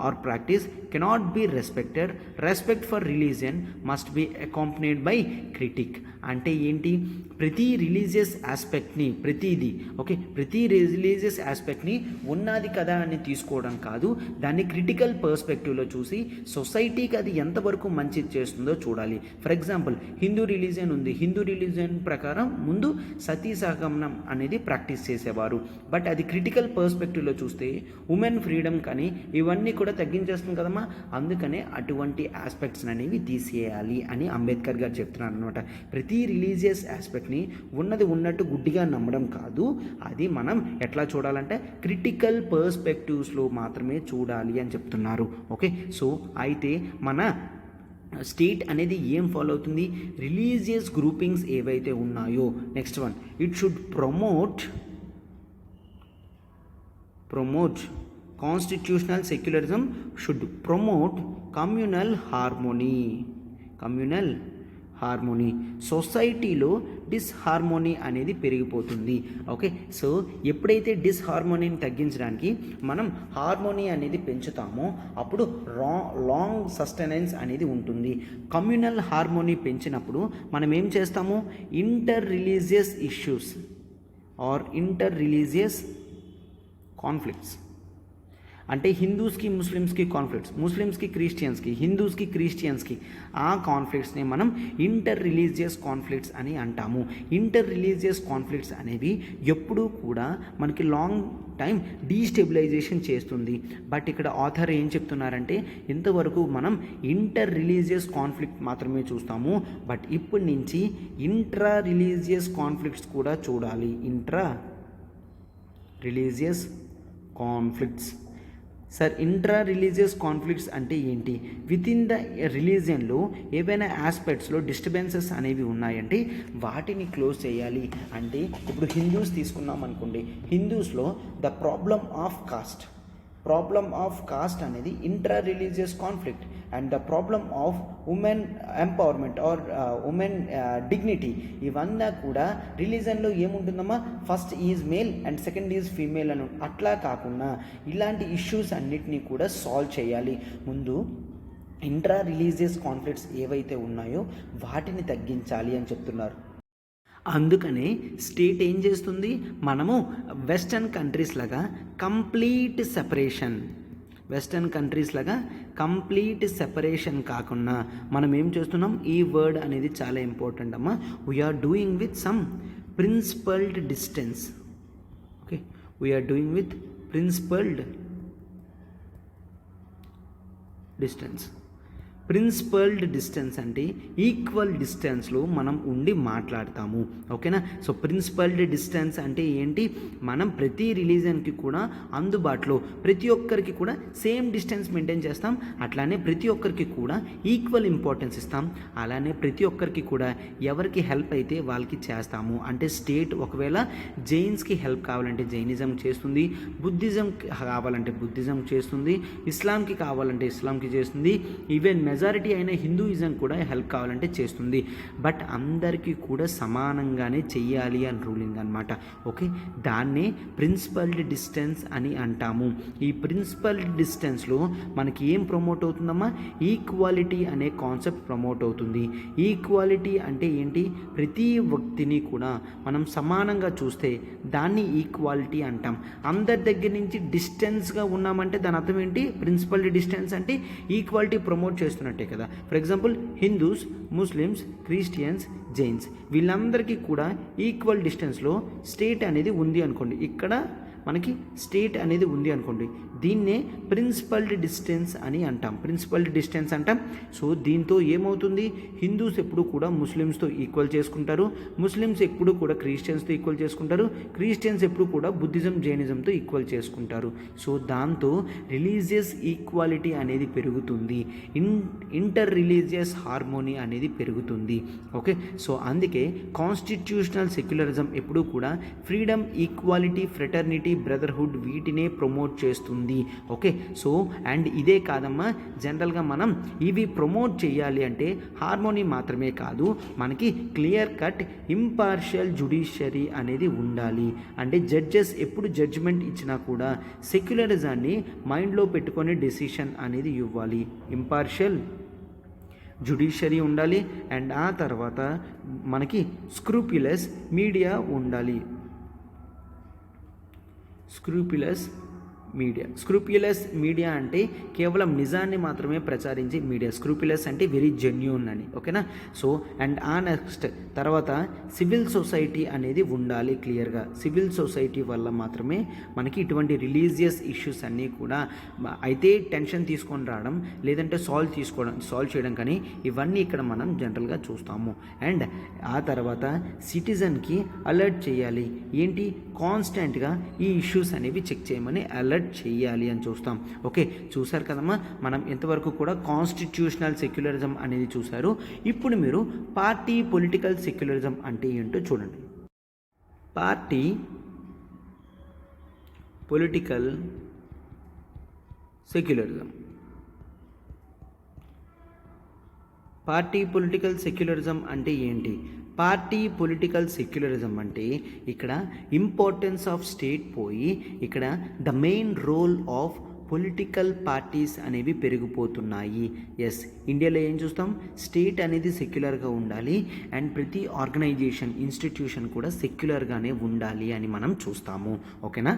or practice cannot be respected. Respect for religion must be accompanied by critic. అంటే ఏంటి, ప్రతి రిలీజియస్ ఆస్పెక్ట్ని ప్రతి రిలీజియస్ ఆస్పెక్ట్ని ఉన్నది కదా అని తీసుకోవడం కాదు, దాన్ని క్రిటికల్ పర్స్పెక్టివ్లో చూసి సొసైటీకి అది ఎంతవరకు మంచి చేస్తుందో చూడాలి. ఫర్ ఎగ్జాంపుల్ హిందూ రిలీజియన్ ఉంది, హిందూ రిలీజియన్ ప్రకారం ముందు సతీ సహగమనం అనేది ప్రాక్టీస్ చేసేవారు, బట్ అది క్రిటికల్ పర్స్పెక్టివ్లో చూస్తే ఉమెన్ ఫ్రీడమ్ కానీ ఇవన్నీ కూడా తగ్గించేస్తుంది కదమ్మా, అందుకనే అటువంటి ఆస్పెక్ట్స్ అనేవి తీసేయాలి అని అంబేద్కర్ గారు చెప్తున్నారు అనమాట. ప్రతి రిలీజియస్ ఆస్పెక్ట్ని ఉన్నది ఉన్నట్టు గుడ్డిగా నమ్మడం కాదు, అది మనం ఎట్లా చూడాలంటే క్రిటికల్ పర్స్పెక్టివ్స్లో మాత్రమే చూడాలి అని చెప్తున్నారు. ఓకే, సో అయితే మన స్టేట్ అనేది ఏం ఫాలో అవుతుంది, రిలీజియస్ గ్రూపింగ్స్ ఏవైతే ఉన్నాయో. Next one, it should promote constitutional secularism should promote communal harmony. సొసైటీలో డిస్హార్మోనీ అనేది పెరిగిపోతుంది. ఓకే, సో ఎప్పుడైతే డిస్హార్మోనీని తగ్గించడానికి మనం హార్మోనీ అనేది పెంచుతామో అప్పుడు లాంగ్ సస్టెనెన్స్ అనేది ఉంటుంది. కమ్యూనల్ హార్మోనీ పెంచినప్పుడు మనం ఏం చేస్తాము, inter religious issues are inter religious conflicts, అంటే హిందూస్కి ముస్లిమ్స్కి కాన్ఫ్లిక్ట్స్, ముస్లిమ్స్కి క్రిస్టియన్స్కి, హిందూస్కి క్రిస్టియన్స్కి, ఆ కాన్ఫ్లిక్ట్స్ని మనం ఇంటర్ రిలీజియస్ కాన్ఫ్లిక్ట్స్ అని అంటాము. ఇంటర్ రిలీజియస్ కాన్ఫ్లిక్ట్స్ అనేవి ఎప్పుడూ కూడా మనకి లాంగ్ టైం డీస్టెబిలైజేషన్ చేస్తుంది. బట్ ఇక్కడ ఆథర్ ఏం చెప్తున్నారంటే ఇంతవరకు మనం ఇంటర్ రిలీజియస్ కాన్ఫ్లిక్ట్ మాత్రమే చూస్తాము, బట్ ఇప్పటి నుంచి ఇంట్రా రిలీజియస్ కాన్ఫ్లిక్ట్స్ కూడా చూడాలి. Intra religious conflicts. Sir, intra religious conflicts అంటే ఏంటి? విత్ ఇన్ ద రిలీజియన్లో ఏవైనా ఆస్పెక్ట్స్లో డిస్టర్బెన్సెస్ అనేవి ఉన్నాయంటే వాటిని క్లోజ్ చేయాలి. అంటే ఇప్పుడు హిందూస్ తీసుకున్నాం అనుకోండి, హిందూస్లో ద ప్రాబ్లమ్ ఆఫ్ కాస్ట్ అనేది intra religious conflict, and the problem of women empowerment or women dignity, ఇవన్నీ కూడా రిలీజన్లో ఏముంటుందమ్మా, first is male and second is female అని. అట్లా కాకుండా ఇలాంటి ఇష్యూస్ అన్నిటినీ కూడా సాల్వ్ చేయాలి. ముందు ఇంట్రా రిలీజియస్ కాన్ఫ్లిక్ట్స్ ఏవైతే ఉన్నాయో వాటిని తగ్గించాలి అని చెప్తున్నారు. అందుకనే స్టేట్ ఏం చేస్తుంది, మనము వెస్టర్న్ కంట్రీస్ లాగా కంప్లీట్ సెపరేషన్ కాకుండా మనం ఏం చేస్తున్నాం, ఈ వర్డ్ అనేది చాలా ఇంపార్టెంట్ అమ్మా, we are doing with some principled distance. Okay, we are doing with principled distance అంటే ఈక్వల్ డిస్టెన్స్లో మనం ఉండి మాట్లాడతాము. ఓకేనా? సో ప్రిన్సిపల్డ్ డిస్టెన్స్ అంటే ఏంటి, మనం ప్రతి రిలీజన్కి కూడా అందుబాటులో ప్రతి ఒక్కరికి కూడా సేమ్ డిస్టెన్స్ మెయింటైన్ చేస్తాం. అట్లానే ప్రతి ఒక్కరికి కూడా ఈక్వల్ ఇంపార్టెన్స్ ఇస్తాం. అలానే ప్రతి ఒక్కరికి కూడా ఎవరికి హెల్ప్ అయితే వాళ్ళకి చేస్తాము. అంటే స్టేట్ ఒకవేళ జైన్స్కి హెల్ప్ కావాలంటే జైనిజం చేస్తుంది, బుద్ధిజం కావాలంటే బుద్ధిజం చేస్తుంది, ఇస్లాంకి కావాలంటే ఇస్లాంకి చేస్తుంది, ఈవెన్ మెజారిటీ అయిన హిందూయిజం కూడా హెల్ప్ కావాలంటే చేస్తుంది. బట్ అందరికీ కూడా సమానంగానే చెయ్యాలి అని రూలింగ్ అనమాట. ఓకే, దాన్నే ప్రిన్సిపల్డ్ డిస్టెన్స్ అని అంటాము. ఈ ప్రిన్సిపల్డ్ డిస్టెన్స్లో మనకి ఏం ప్రమోట్ అవుతుందమ్మా, ఈక్వాలిటీ అనే కాన్సెప్ట్ ప్రమోట్ అవుతుంది. ఈక్వాలిటీ అంటే ఏంటి, ప్రతి వ్యక్తిని కూడా మనం సమానంగా చూస్తే దాన్ని ఈక్వాలిటీ అంటాం. అందరి దగ్గర నుంచి డిస్టెన్స్గా ఉన్నామంటే దాని అర్థం ఏంటి, ప్రిన్సిపల్డ్ డిస్టెన్స్ అంటే ఈక్వాలిటీ ప్రమోట్ చేస్తున్నట్టే కదా. For example Hindus, Muslims, Christians, Jains వీళ్ళందరికీ కూడా ఈక్వల్ డిస్టెన్స్లో స్టేట్ అనేది ఉంది అనుకోండి, ఇక్కడ మనకి స్టేట్ అనేది ఉంది అనుకోండి, దీన్నే ప్రిన్సిపల్డ్ డిస్టెన్స్ అని అంటాం. సో దీంతో ఏమవుతుంది, హిందూస్ ఎప్పుడు కూడా ముస్లిమ్స్తో ఈక్వల్ చేసుకుంటారు, ముస్లిమ్స్ ఎప్పుడు కూడా క్రిస్టియన్స్తో ఈక్వల్ చేసుకుంటారు, క్రిస్టియన్స్ ఎప్పుడు కూడా బుద్ధిజం, జైనిజంతో ఈక్వల్ చేసుకుంటారు. సో దాంతో రిలీజియస్ ఈక్వాలిటీ అనేది పెరుగుతుంది, ఇంటర్ రిలీజియస్ హార్మోనీ అనేది పెరుగుతుంది. ఓకే, సో అందుకే కాన్స్టిట్యూషనల్ సెక్యులరిజం ఎప్పుడూ కూడా ఫ్రీడమ్, ఈక్వాలిటీ, ఫ్రెటర్నిటీ, బ్రదర్హుడ్ వీటినే ప్రమోట్ చేస్తుంది. ఓకే, సో అండ్ ఇదే కాదమ్మా, జనరల్గా మనం ఇవి ప్రమోట్ చేయాలి అంటే హార్మోనీ మాత్రమే కాదు, మనకి క్లియర్ కట్ ఇంపార్షియల్ జుడిషియరీ అనేది ఉండాలి. అంటే జడ్జెస్ ఎప్పుడు జడ్జిమెంట్ ఇచ్చినా కూడా సెక్యులరిజాన్ని మైండ్లో పెట్టుకొని డెసిషన్ అనేది ఇవ్వాలి. ఇంపార్షియల్ జుడిషియరీ ఉండాలి, అండ్ ఆ తర్వాత మనకి స్క్రూపులస్ మీడియా ఉండాలి. స్క్రూపులస్ మీడియా అంటే కేవలం నిజాన్ని మాత్రమే ప్రచారించే మీడియా. స్క్రూపులస్ అంటే వెరీ జెన్యూన్ అని. ఓకేనా? సో అండ్ ఆ నెక్స్ట్ తర్వాత సివిల్ సొసైటీ అనేది ఉండాలి క్లియర్గా. సివిల్ సొసైటీ వల్ల మాత్రమే మనకి ఇటువంటి రిలీజియస్ ఇష్యూస్ అన్నీ కూడా అయితే టెన్షన్ తీసుకొని రావడం, లేదంటే సాల్వ్ చేయడం కానీ ఇవన్నీ ఇక్కడ మనం జనరల్గా చూస్తాము. అండ్ ఆ తర్వాత సిటిజన్కి అలర్ట్ చేయాలి. ఏంటి, కాన్స్టెంట్గా ఈ ఇష్యూస్ అనేవి చెక్ చేయమని అలర్ట్ కండక్ట్ చేయాలి అని చూస్తాం. ఓకే, చూసారు కదమ్మా, మనం ఎంతవరకు కూడా కాన్స్టిట్యూషనల్ సెక్యులరిజం అనేది చూశారు. ఇప్పుడు మీరు పార్టీ పొలిటికల్ సెక్యులరిజం అంటే ఏంటో చూడండి. Party political secularism. Party political secularism అంటే ఏంటి? పార్టీ పొలిటికల్ సెక్యులరిజం అంటే ఇక్కడ ఇంపార్టెన్స్ ఆఫ్ స్టేట్ పోయి ఇక్కడ the main role of political parties అనేవి పెరిగిపోతున్నాయి. ఎస్, ఇండియాలో ఏం చూస్తాం, స్టేట్ అనేది సెక్యులర్గా ఉండాలి అండ్ ప్రతి ఆర్గనైజేషన్ ఇన్స్టిట్యూషన్ కూడా సెక్యులర్గానే ఉండాలి అని మనం చూస్తాము. ఓకేనా?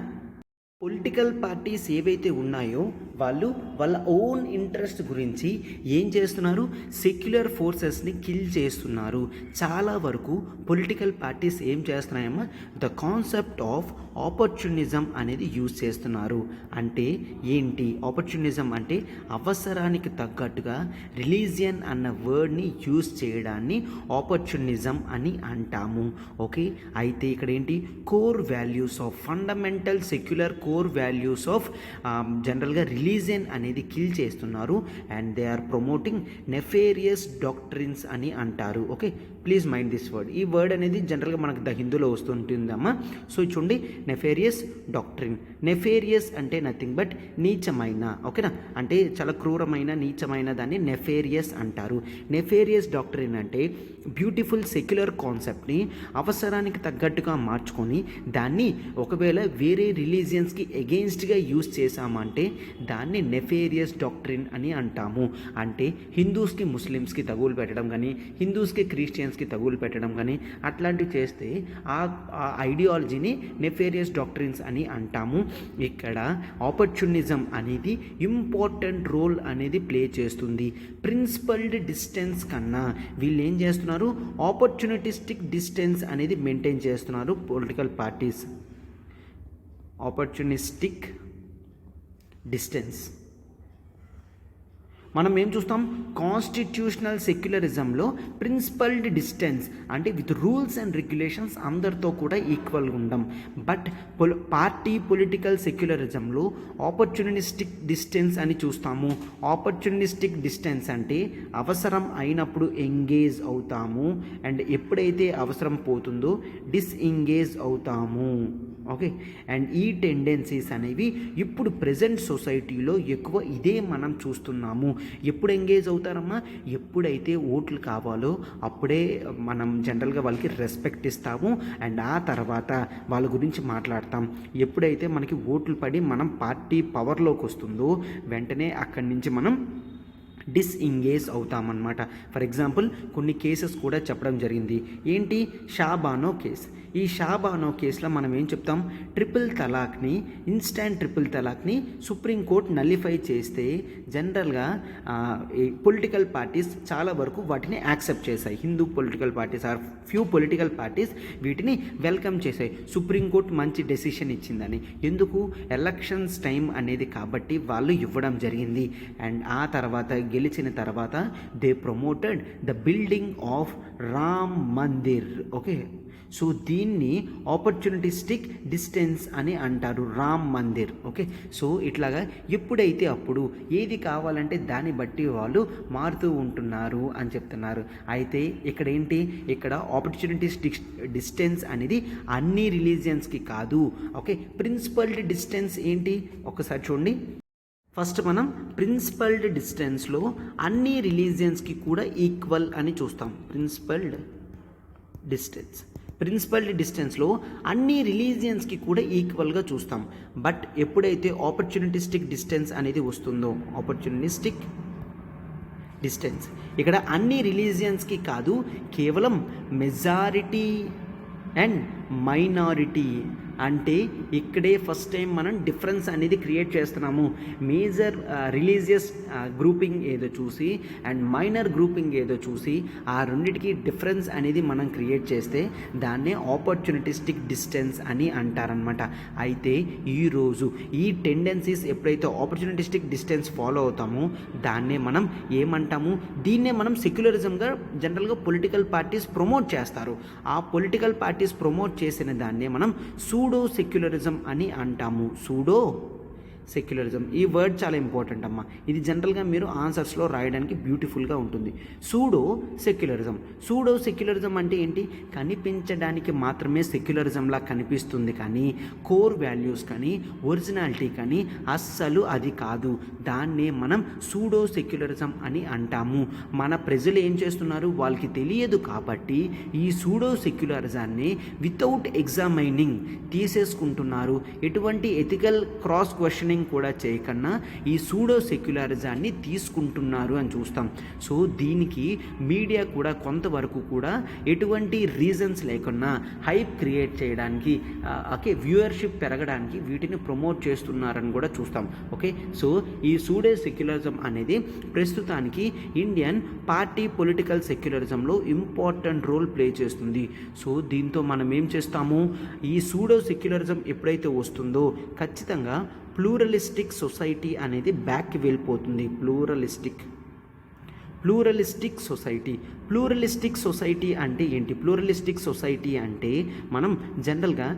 పొలిటికల్ పార్టీస్ ఏవైతే ఉన్నాయో వాళ్ళు వాళ్ళ ఓన్ ఇంట్రెస్ట్ గురించి ఏం చేస్తున్నారు, సెక్యులర్ ఫోర్సెస్ని కిల్ చేస్తున్నారు. చాలా వరకు పొలిటికల్ పార్టీస్ ఏం చేస్తున్నాయమ్మా, ద కాన్సెప్ట్ ఆఫ్ ఆపర్చునిజం అనేది యూజ్ చేస్తున్నారు. అంటే ఏంటి ఆపర్చునిజం అంటే? అవసరానికి తగ్గట్టుగా రిలీజియన్ అన్న వర్డ్ని యూజ్ చేయడాన్ని ఆపర్చునిజం అని అంటాము. ఓకే, అయితే ఇక్కడ ఏంటి, core values of fundamental secular core values of జనరల్గా రిలీజియన్ అనేది కిల్ చేస్తున్నారు and they are promoting nefarious doctrines అని అంటారు. Okay, please mind this word. ఈ వర్డ్ అనేది జనరల్గా మనకు ద హిందూలో వస్తుంటుందమ్మా. సో చూడండి, నెఫేరియస్ డాక్ట్రిన్. నెఫేరియస్ అంటే నథింగ్ బట్ నీచమైన. ఓకేనా? అంటే చాలా క్రూరమైన నీచమైన దాన్ని నెఫేరియస్ అంటారు. నెఫేరియస్ డాక్ట్రిన్ అంటే బ్యూటిఫుల్ సెక్యులర్ కాన్సెప్ట్ని అవసరానికి తగ్గట్టుగా మార్చుకొని దాన్ని ఒకవేళ వేరే రిలీజియన్స్కి ఎగెయిన్స్ట్గా యూజ్ చేశామంటే దాన్ని నెఫేరియస్ డాక్ట్రిన్ అని అంటాము. అంటే హిందూస్కి ముస్లిమ్స్కి తగులు పెట్టడం కానీ, హిందూస్కి క్రిస్టియన్స్కి తగులు పెట్టడం కానీ అట్లాంటివి చేస్తే ఆ ఐడియాలజీని నెఫేరియస్ డాక్ట్రిన్స్ అని అంటాము. ఇక్కడ ఆపర్చునిజం అనేది ఇంపార్టెంట్ రోల్ అనేది ప్లే చేస్తుంది. ప్రిన్సిపల్డ్ డిస్టెన్స్ కన్నా వీళ్ళు ఏం చేస్తున్నారు, ఆపర్చునిటిస్టిక్ డిస్టెన్స్ అనేది మెయింటైన్ చేస్తున్నారు పొలిటికల్ పార్టీస్. Opportunistic distance. మనం ఏం చూస్తాం, కాన్స్టిట్యూషనల్ సెక్యులరిజంలో ప్రిన్సిపల్డ్ డిస్టెన్స్ అంటే విత్ రూల్స్ అండ్ రెగ్యులేషన్స్ అందరితో కూడా ఈక్వల్గా ఉండం. బట్ పార్టీ పొలిటికల్ సెక్యులరిజంలో ఆపర్చునిస్టిక్ డిస్టెన్స్ అని చూస్తాము. ఆపర్చునిస్టిక్ డిస్టెన్స్ అంటే అవసరం అయినప్పుడు ఎంగేజ్ అవుతాము అండ్ ఎప్పుడైతే అవసరం పోతుందో డిస్ఎంగేజ్ అవుతాము. ఓకే, అండ్ ఈ టెండెన్సీస్ అనేవి ఇప్పుడు ప్రజెంట్ సొసైటీలో ఎక్కువ ఇదే మనం చూస్తున్నాము. ఎప్పుడు ఎంగేజ్ అవుతారమ్మా, ఎప్పుడైతే ఓట్లు కావాలో అప్పుడే మనం జనరల్గా వాళ్ళకి రెస్పెక్ట్ ఇస్తాము అండ్ ఆ తర్వాత వాళ్ళ గురించి మాట్లాడతాం. ఎప్పుడైతే మనకి ఓట్లు పడి మనం పార్టీ పవర్లోకి వస్తుందో వెంటనే అక్కడి నుంచి మనం డిస్ఎంగేజ్ అవుతామన్నమాట. ఫర్ ఎగ్జాంపుల్ కొన్ని కేసెస్ కూడా చెప్పడం జరిగింది. ఏంటి, షాబానో కేసు. ఈ షాబానో కేసులో మనం ఏం చెప్తాం, ట్రిపుల్ తలాక్ని, ఇన్స్టాంట్ ట్రిపుల్ తలాక్ని సుప్రీంకోర్టు నల్లిఫై చేస్తే జనరల్గా పొలిటికల్ పార్టీస్ చాలా వరకు వాటిని యాక్సెప్ట్ చేశాయి. Hindu political parties or few political parties వీటిని వెల్కమ్ చేశాయి. సుప్రీంకోర్టు మంచి డెసిషన్ ఇచ్చిందని. ఎందుకు, ఎలక్షన్స్ టైం అనేది కాబట్టి వాళ్ళు ఇవ్వడం జరిగింది. అండ్ ఆ తర్వాత గెలిచిన తర్వాత they promoted the building of Ram Mandir. Okay, so దీన్ని ఆపర్చునిటిస్టిక్ డిస్టెన్స్ అని అంటారు, రామ్ మందిర్. ఓకే, సో ఇట్లాగా ఎప్పుడైతే అప్పుడు ఏది కావాలంటే దాన్ని బట్టి వాళ్ళు ఉంటున్నారు అని చెప్తున్నారు. అయితే ఇక్కడ ఏంటి, ఇక్కడ ఆపర్చునిటిస్టిక్ డిస్టెన్స్ అనేది అన్ని రిలీజియన్స్కి కాదు. ఓకే, ప్రిన్సిపల్డ్ డిస్టెన్స్ ఏంటి ఒకసారి చూడండి. ఫస్ట్ మనం ప్రిన్సిపల్డ్ డిస్టెన్స్లో అన్ని రిలీజియన్స్కి కూడా ఈక్వల్ అని చూస్తాం. ప్రిన్సిపల్డ్ డిస్టెన్స్లో అన్ని రిలీజియన్స్కి కూడా ఈక్వల్గా చూస్తాం. బట్ ఎప్పుడైతే ఆపర్చునిటిస్టిక్ డిస్టెన్స్ అనేది వస్తుందో, ఆపర్చునిస్టిక్ డిస్టెన్స్ ఇక్కడ అన్ని రిలీజియన్స్కి కాదు, కేవలం మెజారిటీ అండ్ మైనారిటీ. అంటే ఇక్కడే ఫస్ట్ టైం మనం డిఫరెన్స్ అనేది క్రియేట్ చేస్తున్నాము. మేజర్ రిలీజియస్ గ్రూపింగ్ ఏదో చూసి అండ్ మైనర్ గ్రూపింగ్ ఏదో చూసి ఆ రెండిటికి డిఫరెన్స్ అనేది మనం క్రియేట్ చేస్తే దాన్నే ఆపర్చునిటిస్టిక్ డిస్టెన్స్ అని అంటారనమాట. అయితే ఈరోజు ఈ టెండెన్సీస్ ఎప్పుడైతే ఆపర్చునిటిస్టిక్ డిస్టెన్స్ ఫాలో అవుతామో దాన్నే మనం ఏమంటాము, దీన్నే మనం సెక్యులరిజంగా జనరల్గా పొలిటికల్ పార్టీస్ ప్రమోట్ చేస్తారు. ఆ పొలిటికల్ పార్టీస్ ప్రమోట్ చేసిన దాన్నే మనం సూడో సెక్యులరిజం అని అంటాము. Pseudo secularism. ఈ వర్డ్ చాలా ఇంపార్టెంట్ అమ్మా. ఇది జనరల్గా మీరు ఆన్సర్స్లో రాయడానికి బ్యూటిఫుల్గా ఉంటుంది. సూడో సెక్యులరిజం అంటే ఏంటి? కనిపించడానికి మాత్రమే సెక్యులరిజంలా కనిపిస్తుంది, కానీ కోర్ వాల్యూస్ కానీ ఒరిజినాలిటీ కానీ అస్సలు అది కాదు. దాన్నే మనం సూడో సెక్యులరిజం అని అంటాము. మన ప్రజలు ఏం చేస్తున్నారు? వాళ్ళకి తెలియదు కాబట్టి ఈ సూడో సెక్యులరిజాన్ని వితౌట్ ఎగ్జామైనింగ్ తీసేసుకుంటున్నారు. ఎటువంటి ఎథికల్ క్రాస్ క్వశ్చనింగ్ కూడా చేయకుండా ఈ సూడో సెక్యులరిజాన్ని తీసుకుంటున్నారు అని చూస్తాం. సో దీనికి మీడియా కూడా కొంతవరకు కూడా ఎటువంటి రీజన్స్ లేకుండా హైప్ క్రియేట్ చేయడానికి, వ్యూయర్షిప్ పెరగడానికి వీటిని ప్రమోట్ చేస్తున్నారని కూడా చూస్తాం. ఓకే, సో ఈ సూడో సెక్యులరిజం అనేది ప్రస్తుతానికి ఇండియన్ పార్టీ పొలిటికల్ సెక్యులరిజంలో ఇంపార్టెంట్ రోల్ ప్లే చేస్తుంది. సో దీంతో మనం ఏం చేస్తాము? ఈ సూడో సెక్యులరిజం ఎప్పుడైతే వస్తుందో ఖచ్చితంగా ప్లూరలిస్టిక్ సొసైటీ అనేది బ్యాక్కి వెళ్ళిపోతుంది. ప్లూరలిస్టిక్ సొసైటీ అంటే ఏంటి? ప్లూరలిస్టిక్ సొసైటీ అంటే మనం జనరల్గా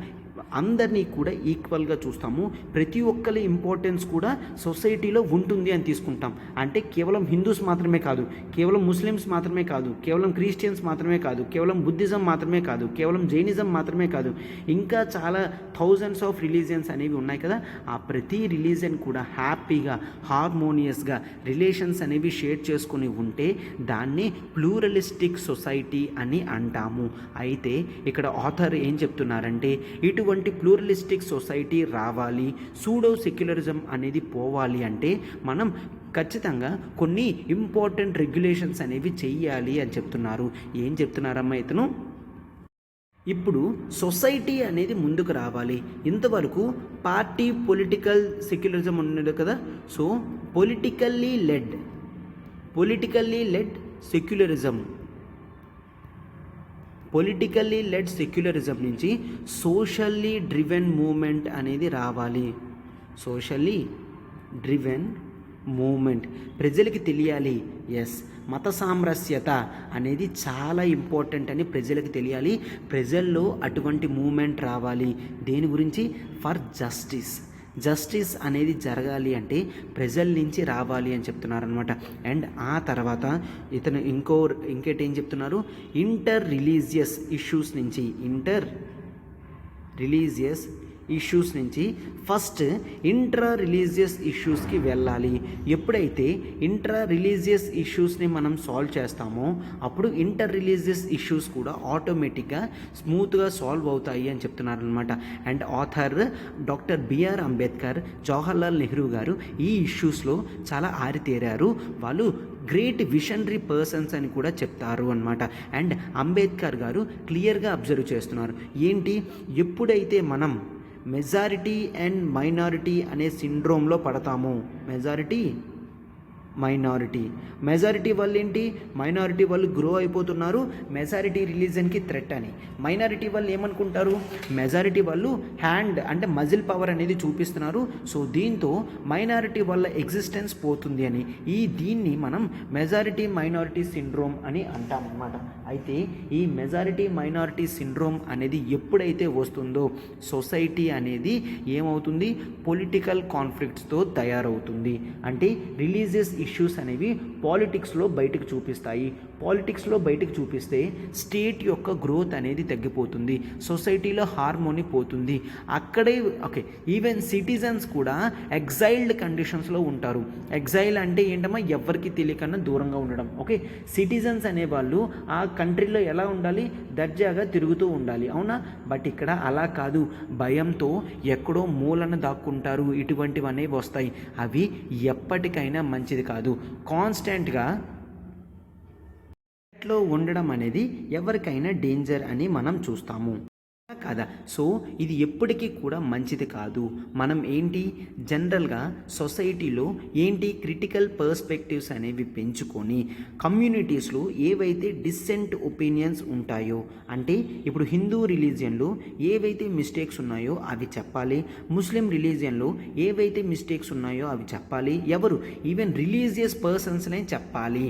అందరినీ కూడా ఈక్వల్గా చూస్తాము. ప్రతి ఒక్కరి ఇంపార్టెన్స్ కూడా సొసైటీలో ఉంటుంది అని తీసుకుంటాం. అంటే కేవలం హిందూస్ మాత్రమే కాదు, కేవలం ముస్లిమ్స్ మాత్రమే కాదు, కేవలం క్రిస్టియన్స్ మాత్రమే కాదు, కేవలం బుద్ధిజం మాత్రమే కాదు, కేవలం జైనిజం మాత్రమే కాదు, ఇంకా చాలా థౌజండ్స్ ఆఫ్ రిలీజియన్స్ అనేవి ఉన్నాయి కదా. ఆ ప్రతి రిలీజియన్ కూడా హ్యాపీగా హార్మోనియస్గా రిలేషన్స్ అనేవి షేర్ చేసుకుని ఉంటే దాన్ని ప్లూరలిస్టిక్ సొసైటీ అని అంటాము. అయితే ఇక్కడ ఆథర్ ఏం చెప్తున్నారంటే ఇటువంటి ప్లూరలిస్టిక్ సొసైటీ రావాలి, సూడో సెక్యులరిజం అనేది పోవాలి అంటే మనం ఖచ్చితంగా కొన్ని ఇంపార్టెంట్ రెగ్యులేషన్స్ అనేవి చెయ్యాలి అని చెప్తున్నారు. ఏం చెప్తున్నారమ్మా ఇతను? ఇప్పుడు సొసైటీ అనేది ముందుకు రావాలి. ఇంతవరకు పార్టీ పొలిటికల్ సెక్యులరిజం ఉన్నది కదా. సో పొలిటికల్లీ లెడ్ సెక్యులరిజం నుంచి సోషల్లీ డ్రివెన్ మూమెంట్ అనేది రావాలి. సోషల్లీ డ్రివెన్ మూమెంట్ ప్రజలకి తెలియాలి. మత సామరస్యత అనేది చాలా ఇంపార్టెంట్ అని ప్రజలకు తెలియాలి. ప్రజల్లో అటువంటి మూమెంట్ రావాలి. దేని గురించి? ఫర్ జస్టిస్ అనేది జరగాలి అంటే ప్రజల నుంచి రావాలి అని చెప్తున్నారనమాట. అండ్ ఆ తర్వాత ఇతను ఇంకేటి ఏం చెప్తున్నారు? ఇంటర్ రిలీజియస్ ఇష్యూస్ నుంచి ఫస్ట్ ఇంట్రా రిలీజియస్ ఇష్యూస్కి వెళ్ళాలి. ఎప్పుడైతే ఇంట్రా రిలీజియస్ ఇష్యూస్ని మనం సాల్వ్ చేస్తామో అప్పుడు ఇంటర్ రిలీజియస్ ఇష్యూస్ కూడా ఆటోమేటిక్గా స్మూత్గా సాల్వ్ అవుతాయి అని చెప్తున్నారు అనమాట. And author doctor BR Ambedkar, Jawaharlal Nehru గారు ఈ ఇష్యూస్లో చాలా ఆరితేరారు. వాళ్ళు గ్రేట్ విషనరీ పర్సన్స్ అని కూడా చెప్తారు అనమాట. అండ్ అంబేద్కర్ గారు క్లియర్గా అబ్జర్వ్ చేస్తున్నారు. ఏంటి? ఎప్పుడైతే మనం మెజారిటీ అండ్ మైనారిటీ అనే సిండ్రోమ్లో పడతాము. మెజారిటీ వాళ్ళు ఏంటి? మైనారిటీ వాళ్ళు గ్రో అయిపోతున్నారు, మెజారిటీ రిలీజన్కి థ్రెట్ అని. మైనారిటీ వాళ్ళు ఏమనుకుంటారు? మెజారిటీ వాళ్ళు హ్యాండ్ అంటే మజిల్ పవర్ అనేది చూపిస్తున్నారు, సో దీంతో మైనారిటీ వాళ్ళ ఎగ్జిస్టెన్స్ పోతుంది అని. దీన్ని మనం మెజారిటీ మైనారిటీ సిండ్రోమ్ అని అంటాం అన్నమాట. అయితే ఈ మెజారిటీ మైనారిటీ సిండ్రోమ్ అనేది ఎప్పుడైతే వస్తుందో సొసైటీ అనేది ఏమవుతుంది? పొలిటికల్ కాన్ఫ్లిక్ట్స్తో తయారవుతుంది. అంటే రిలీజియస్ ఇష్యూస్ అనేవి పాలిటిక్స్లో బయటకు చూపిస్తే స్టేట్ యొక్క గ్రోత్ అనేది తగ్గిపోతుంది, సొసైటీలో హార్మోనీ పోతుంది. అక్కడే ఈవెన్ సిటిజన్స్ కూడా ఎగ్జైల్డ్ కండిషన్స్లో ఉంటారు. ఎగ్జైల్ అంటే ఏంటమ్మా? ఎవరికి తెలియకన్నా దూరంగా ఉండడం. సిటిజన్స్ అనేవాళ్ళు ఆ కంట్రీలో ఎలా ఉండాలి? దర్జాగా తిరుగుతూ ఉండాలి, అవునా? బట్ ఇక్కడ అలా కాదు, భయంతో ఎక్కడో మూలన దాక్కుంటారు. ఇటువంటివి అనేవి వస్తాయి. అవి ఎప్పటికైనా మంచిది కాదు. కాన్స్టెంట్గా లో ఉండడం అనేది ఎవరికైనా డేంజర్ అని మనం చూస్తాము కదా. సో ఇది ఎప్పటికీ కూడా మంచిది కాదు. మనం ఏంటి జనరల్గా సొసైటీలో ఏంటి క్రిటికల్ పర్స్పెక్టివ్స్ అనేవి పెంచుకొని కమ్యూనిటీస్లో ఏవైతే డిసెంట్ ఒపీనియన్స్ ఉంటాయో, అంటే ఇప్పుడు హిందూ రిలీజియన్లో ఏవైతే మిస్టేక్స్ ఉన్నాయో అవి చెప్పాలి, ముస్లిం రిలీజియన్లో ఏవైతే మిస్టేక్స్ ఉన్నాయో అవి చెప్పాలి, ఈవెన్ రిలీజియస్ పర్సన్స్నే చెప్పాలి.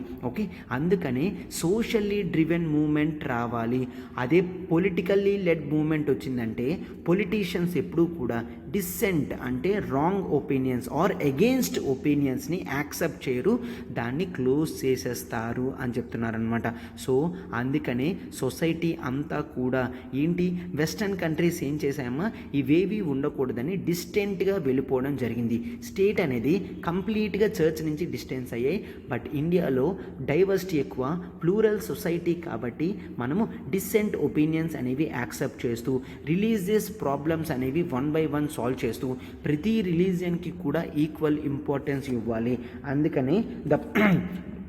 అందుకనే సోషల్లీ డ్రివెన్ మూమెంట్ రావాలి. అదే పొలిటికల్లీ లెడ్ మూమెంట్ మూమెంట్ వచ్చిందంటే పొలిటీషియన్స్ ఎప్పుడూ కూడా డిస్సెంట్ అంటే రాంగ్ ఒపీనియన్స్ ఆర్ అగెయిన్స్ట్ ఒపీనియన్స్ని యాక్సెప్ట్ చేయరు, దాన్ని క్లోజ్ చేసేస్తారు అని చెప్తున్నారనమాట. సో అందుకనే సొసైటీ అంతా కూడా ఏంటి, వెస్టర్న్ కంట్రీస్ ఏం చేశాయమ్మా, ఇవేవి ఉండకూడదని డిస్టెంట్గా వెళ్ళిపోవడం జరిగింది. స్టేట్ అనేది కంప్లీట్గా చర్చ్ నుంచి డిస్టెన్స్ అయ్యాయి. బట్ ఇండియాలో డైవర్సిటీ ఎక్కువ, ప్లూరల్ సొసైటీ కాబట్టి మనము డిస్సెంట్ ఒపీనియన్స్ అనేవి యాక్సెప్ట్ చేస్తూ రిలీజియస్ ప్రాబ్లమ్స్ అనేవి వన్ బై వన్ సాల్వ్ చేస్తూ ప్రతి రిలీజియన్కి కూడా ఈక్వల్ ఇంపార్టెన్స్ ఇవ్వాలి. అందుకని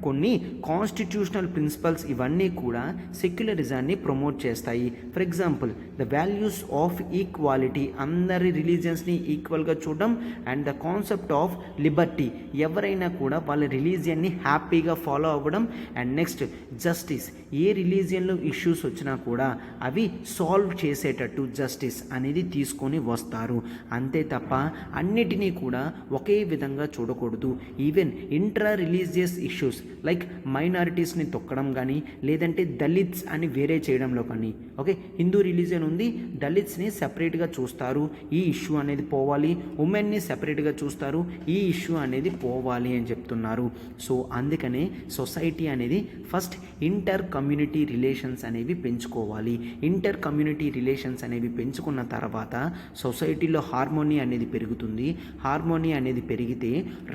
కొన్ని కాన్స్టిట్యూషనల్ ప్రిన్సిపల్స్ ఇవన్నీ కూడా సెక్యులరిజాన్ని ప్రమోట్ చేస్తాయి. For example the values of equality, అందరి రిలీజియన్స్ని ఈక్వల్గా చూడడం, and the concept of liberty, ఎవరైనా కూడా వాళ్ళ రిలీజియన్ని హ్యాపీగా ఫాలో అవ్వడం, అండ్ నెక్స్ట్ జస్టిస్, ఏ రిలీజియన్లో ఇష్యూస్ వచ్చినా కూడా అవి సాల్వ్ చేసేటట్టు జస్టిస్ అనేది తీసుకొని వస్తారు. అంతే తప్ప అన్నిటినీ కూడా ఒకే విధంగా చూడకూడదు. Even intra religious issues like మైనారిటీస్ని తొక్కడం కానీ, లేదంటే దళిత్స్ అని వేరే చేయడంలో కానీ, ఓకే హిందూ రిలీజియన్ ఉంది, దళిత్స్ని సెపరేట్గా చూస్తారు, ఈ ఇష్యూ అనేది పోవాలి, ఉమెన్ని సెపరేట్గా చూస్తారు, ఈ ఇష్యూ అనేది పోవాలి అని చెప్తున్నారు. సో అందుకనే సొసైటీ అనేది ఫస్ట్ ఇంటర్ కమ్యూనిటీ రిలేషన్స్ అనేవి పెంచుకోవాలి. ఇంటర్ కమ్యూనిటీ రిలేషన్స్ అనేవి పెంచుకున్న తర్వాత సొసైటీలో హార్మోనీ అనేది పెరుగుతుంది. హార్మోనీ అనేది పెరిగితే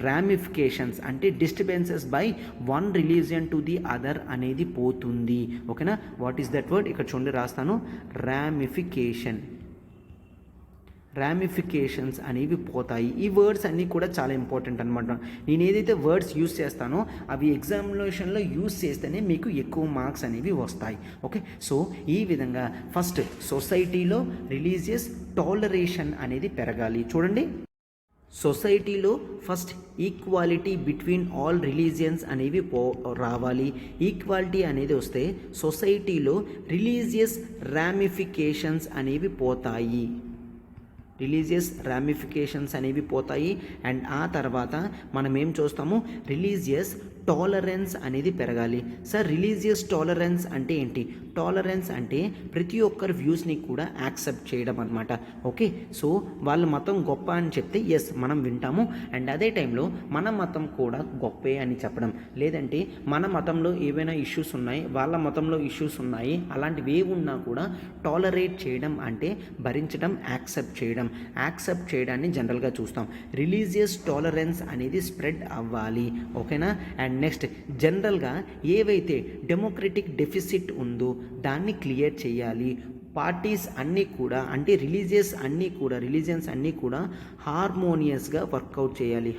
రామిఫికేషన్స్ అంటే disturbances by one religion to the other అనేది పోతుంది. ఓకేనా, వాట్ ఈస్ దట్ వర్డ్, ఇక్కడ చూడండి రాస్తాను, రామిఫికేషన్స్ అనేవి పోతాయి. ఈ వర్డ్స్ అన్నీ కూడా చాలా ఇంపార్టెంట్ అనమాట. నేను ఏదైతే వర్డ్స్ యూస్ చేస్తానో అవి ఎగ్జామినేషన్లో యూస్ చేస్తేనే మీకు ఎక్కువ మార్క్స్ అనేవి వస్తాయి. ఓకే, సో ఈ విధంగా ఫస్ట్ సొసైటీలో రిలీజియస్ టాలరేషన్ అనేది పెరగాలి. చూడండి, సొసైటీలో first equality between all religions అనేవి రావాలి. ఈక్వాలిటీ అనేది వస్తే సొసైటీలో రిలీజియస్ రామిఫికేషన్స్ అనేవి పోతాయి. అండ్ ఆ తర్వాత మనం ఏం చూస్తాము, రిలీజియస్ టాలరెన్స్ అనేది పెరగాలి. సార్ రిలీజియస్ టాలరెన్స్ అంటే ఏంటి? టాలరెన్స్ అంటే ప్రతి ఒక్కరి వ్యూస్ని కూడా యాక్సెప్ట్ చేయడం అనమాట. ఓకే, సో వాళ్ళ మతం గొప్ప అని చెప్తే ఎస్ మనం వింటాము, అండ్ అదే టైంలో మన మతం కూడా గొప్పే అని చెప్పడం, లేదంటే మన మతంలో ఏవైనా ఇష్యూస్ ఉన్నాయి, వాళ్ళ మతంలో ఇష్యూస్ ఉన్నాయి, అలాంటివి ఏవి ఉన్నా కూడా టాలరేట్ చేయడం అంటే భరించడం, యాక్సెప్ట్ చేయడాన్ని జనరల్గా చూస్తాం. రిలీజియస్ టాలరెన్స్ అనేది స్ప్రెడ్ అవ్వాలి. ఓకేనా, అండ్ నెక్స్ట్ జనరల్గా ఏవైతే డెమోక్రటిక్ డెఫిసిట్ ఉందో దాన్ని క్లియర్ చేయాలి. పార్టీస్ అన్నీ కూడా అంటే రిలీజియన్స్ అన్నీ కూడా హార్మోనియస్గా వర్కౌట్ చేయాలి,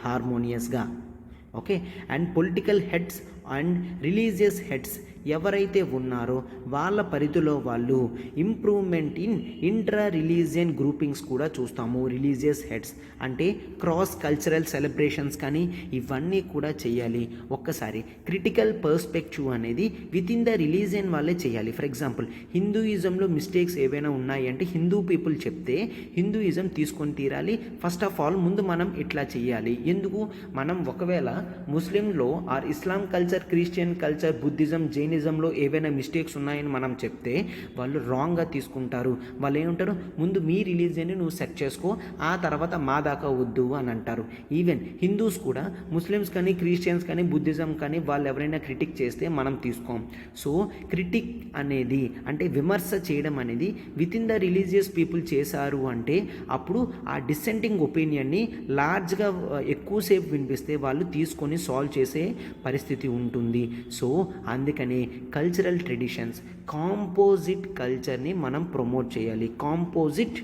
okay. And political heads and religious heads ఎవరైతే ఉన్నారో వాళ్ళ పరిధిలో వాళ్ళు improvement in intra religion groupings కూడా చూస్తాము. రిలీజియస్ హెడ్స్ అంటే క్రాస్ కల్చరల్ సెలబ్రేషన్స్ కానీ ఇవన్నీ కూడా చేయాలి. ఒక్కసారి క్రిటికల్ పర్స్పెక్టివ్ అనేది విత్ ఇన్ ద రిలీజియన్ వాళ్ళే చేయాలి. ఫర్ ఎగ్జాంపుల్ హిందూయిజంలో మిస్టేక్స్ ఏవైనా ఉన్నాయి అంటే హిందూ పీపుల్ చెప్తే హిందూయిజం తీసుకొని తీరాలి. ఫస్ట్ ఆఫ్ ఆల్ ముందు మనం ఇట్లా చేయాలి. ఎందుకు, మనం ఒకవేళ ముస్లింలో or Islam culture, Christian culture, Buddhism, జైనిజంలో ఏవైనా మిస్టేక్స్ ఉన్నాయని మనం చెప్తే వాళ్ళు రాంగ్గా తీసుకుంటారు. వాళ్ళు ఏమంటారు, ముందు మీ రిలీజియన్ని నువ్వు సెట్ చేసుకో, ఆ తర్వాత మా దాకా వద్దు అని అంటారు. ఈవెన్ హిందూస్ కూడా ముస్లిమ్స్ కానీ, క్రిస్టియన్స్ కానీ, బుద్ధిజం కానీ వాళ్ళు ఎవరైనా క్రిటిక్ చేస్తే మనం తీసుకోం. సో క్రిటిక్ అనేది అంటే విమర్శ చేయడం అనేది with in the religious people చేశారు అంటే అప్పుడు ఆ డిసెంటింగ్ ఒపీనియన్ని లార్జ్గా ఎక్కువసేపు వినిపిస్తే వాళ్ళు తీసుకొని సాల్వ్ చేసే పరిస్థితి ఉంటుంది. సో అందుకనే కల్చరల్ ట్రెడిషన్స్, కాంపోజిట్ కల్చర్ని మనం ప్రమోట్ చేయాలి. కాంపోజిట్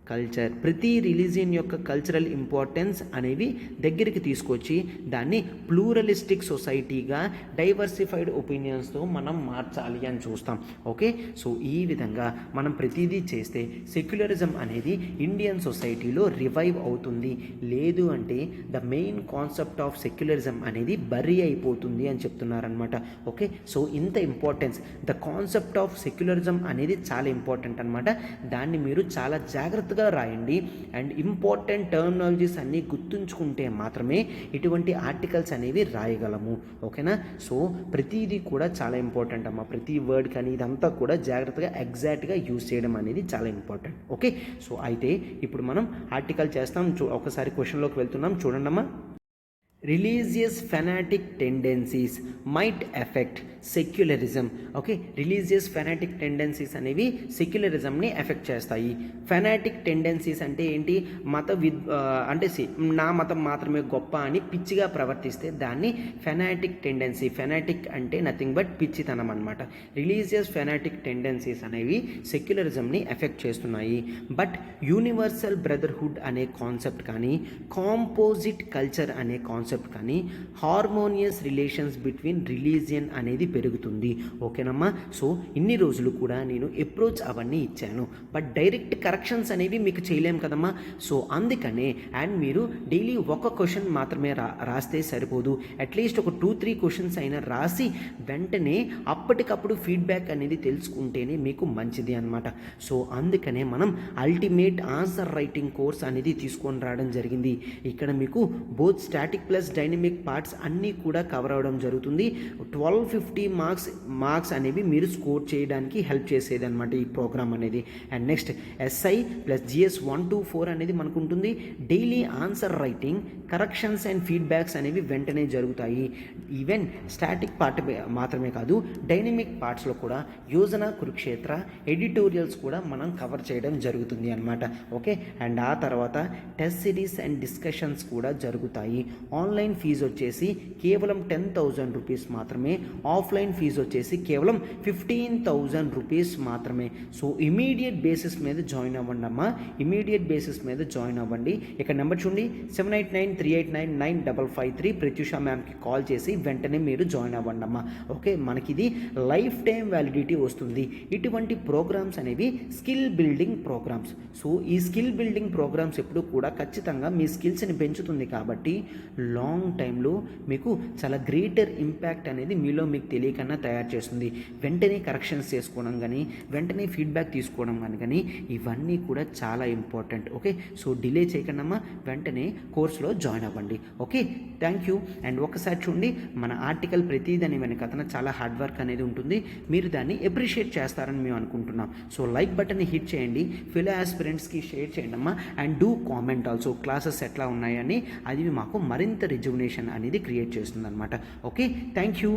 కల్చర్ ప్రతి రిలీజియన్ యొక్క కల్చరల్ ఇంపార్టెన్స్ అనేవి దగ్గరికి తీసుకొచ్చి దాన్ని ప్లూరలిస్టిక్ సొసైటీగా డైవర్సిఫైడ్ ఒపీనియన్స్తో మనం మార్చాలి అని చూస్తాం. ఓకే, సో ఈ విధంగా మనం ప్రతిదీ చేస్తే సెక్యులరిజం అనేది ఇండియన్ సొసైటీలో రివైవ్ అవుతుంది. లేదు అంటే the main concept of secularism అనేది బర్రీ అయిపోతుంది అని చెప్తున్నారనమాట. ఓకే, సో ఇంత importance the concept of secularism అనేది చాలా ఇంపార్టెంట్ అనమాట. దాన్ని మీరు చాలా జాగ్రత్తగా జాగ్రత్తగా రాయండి. అండ్ ఇంపార్టెంట్ టర్మినాలజీస్ అన్నీ గుర్తుంచుకుంటే మాత్రమే ఇటువంటి ఆర్టికల్స్ అనేవి రాయగలము. ఓకేనా? సో ప్రతిదీ కూడా చాలా ఇంపార్టెంట్ అమ్మ. ప్రతి వర్డ్ కానీ ఇదంతా కూడా జాగ్రత్తగా ఎగ్జాక్ట్గా యూజ్ చేయడం అనేది చాలా ఇంపార్టెంట్. ఓకే, సో అయితే ఇప్పుడు మనం ఆర్టికల్ చేస్తాం. ఒకసారి క్వశ్చన్లోకి వెళ్తున్నాం, చూడండమ్మా. Religious fanatic tendencies might affect secularism. Okay, religious fanatic tendencies అనేవి సెక్యులరిజంని ఎఫెక్ట్ చేస్తాయి. ఫెనాటిక్ టెండెన్సీస్ అంటే ఏంటి? అంటే నా మతం మాత్రమే గొప్ప అని పిచ్చిగా ప్రవర్తిస్తే దాన్ని ఫెనాటిక్ టెండెన్సీ. ఫెనాటిక్ అంటే నథింగ్ బట్ పిచ్చితనం అనమాట. రిలీజియస్ ఫెనాటిక్ టెండెన్సీస్ అనేవి సెక్యులరిజంని ఎఫెక్ట్ చేస్తున్నాయి. బట్ యూనివర్సల్ బ్రదర్హుడ్ అనే కాన్సెప్ట్ కానీ, కాంపోజిట్ కల్చర్ అనే కాన్సెప్ట్ కానీ, హార్మోనియస్ రిలేషన్స్ బిట్వీన్ రిలీజియన్ అనేది పెరుగుతుంది. ఓకేనమ్మా? సో ఇన్ని రోజులు కూడా నేను అప్రోచ్ అవన్నీ ఇచ్చాను, బట్ డైరెక్ట్ కరెక్షన్స్ అనేవి మీకు చేయలేం కదమ్మా. సో అందుకనే అండ్ మీరు డైలీ ఒక క్వశ్చన్ మాత్రమే రాస్తే సరిపోదు. అట్లీస్ట్ ఒక 2-3 క్వశ్చన్స్ అయినా రాసి వెంటనే అప్పటికప్పుడు ఫీడ్బ్యాక్ అనేది తెలుసుకుంటేనే మీకు మంచిది అనమాట. సో అందుకనే మనం అల్టిమేట్ ఆన్సర్ రైటింగ్ కోర్స్ అనేది తీసుకొని రావడం జరిగింది. ఇక్కడ మీకు both static plus dynamic parts అన్నీ కూడా కవర్ అవ్వడం జరుగుతుంది. 1250 మార్క్స్ అనేవి మీరు స్కోర్ చేయడానికి హెల్ప్ చేసేది అనమాట ఈ ప్రోగ్రామ్ అనేది. And next SI plus GS 1 to 4 అనేది మనకు ఉంటుంది. Daily answer writing, corrections and feedbacks అనేవి వెంటనే జరుగుతాయి. ఈవెన్ స్టాటిక్ పార్ట్ మాత్రమే కాదు, డైనమిక్ పార్ట్స్లో కూడా యోజన, కురుక్షేత్ర, ఎడిటోరియల్స్ కూడా మనం కవర్ చేయడం జరుగుతుంది అనమాట. ఓకే, అండ్ ఆ తర్వాత టెస్ట్ సిరీస్ అండ్ డిస్కషన్స్ కూడా జరుగుతాయి. ఆన్లైన్ ఫీజు వచ్చేసి కేవలం 10,000 రూపీస్ మాత్రమే. ఆఫ్లైన్ ఫీజు వచ్చేసి కేవలం 15,000 రూపీస్ మాత్రమే. సో ఇమీడియట్ బేసిస్ మీద జాయిన్ అవ్వండి అమ్మా. ఇమీడియట్ బేసిస్ మీద జాయిన్ అవ్వండి. ఇక్కడ నెంబర్ చూడండి, 7893899553. ప్రత్యూష మ్యామ్కి కాల్ చేసి వెంటనే మీరు జాయిన్ అవ్వండి అమ్మా. ఓకే, మనకి ఇది లైఫ్ టైం వ్యాలిడిటీ వస్తుంది. ఇటువంటి ప్రోగ్రామ్స్ అనేవి స్కిల్ బిల్డింగ్ ప్రోగ్రామ్స్. సో ఈ స్కిల్ బిల్డింగ్ ప్రోగ్రామ్స్ ఎప్పుడు కూడా ఖచ్చితంగా మీ స్కిల్స్ని పెంచుతుంది కాబట్టి లాంగ్ టైంలో మీకు చాలా గ్రేటర్ ఇంపాక్ట్ అనేది మీలో మీకు తెలియకన్నా తయారు చేస్తుంది. వెంటనే కరెక్షన్స్ చేసుకోవడం కానీ, వెంటనే ఫీడ్బ్యాక్ తీసుకోవడం కానీ ఇవన్నీ కూడా చాలా ఇంపార్టెంట్. ఓకే, సో డిలే చేయకుండా వెంటనే కోర్సులో జాయిన్ అవ్వండి. Okay, thank you. అండ్ ఒకసారి చూడండి, మన ఆర్టికల్ ప్రతిదాని వెనకతన చాలా హార్డ్ వర్క్ అనేది ఉంటుంది. మీరు దాన్ని అప్రిషియేట్ చేస్తారని మేము అనుకుంటున్నాం. సో లైక్ బటన్ని హిట్ చేయండి, ఫెలో ఆస్పిరెంట్స్కి షేర్ చేయండి అమ్మా. And do comment also, classes ఎట్లా ఉన్నాయని. అది మాకు మరింత రిజువినేషన్ అనేది క్రియేట్ చేస్తుంది అనమాట. Okay, thank you.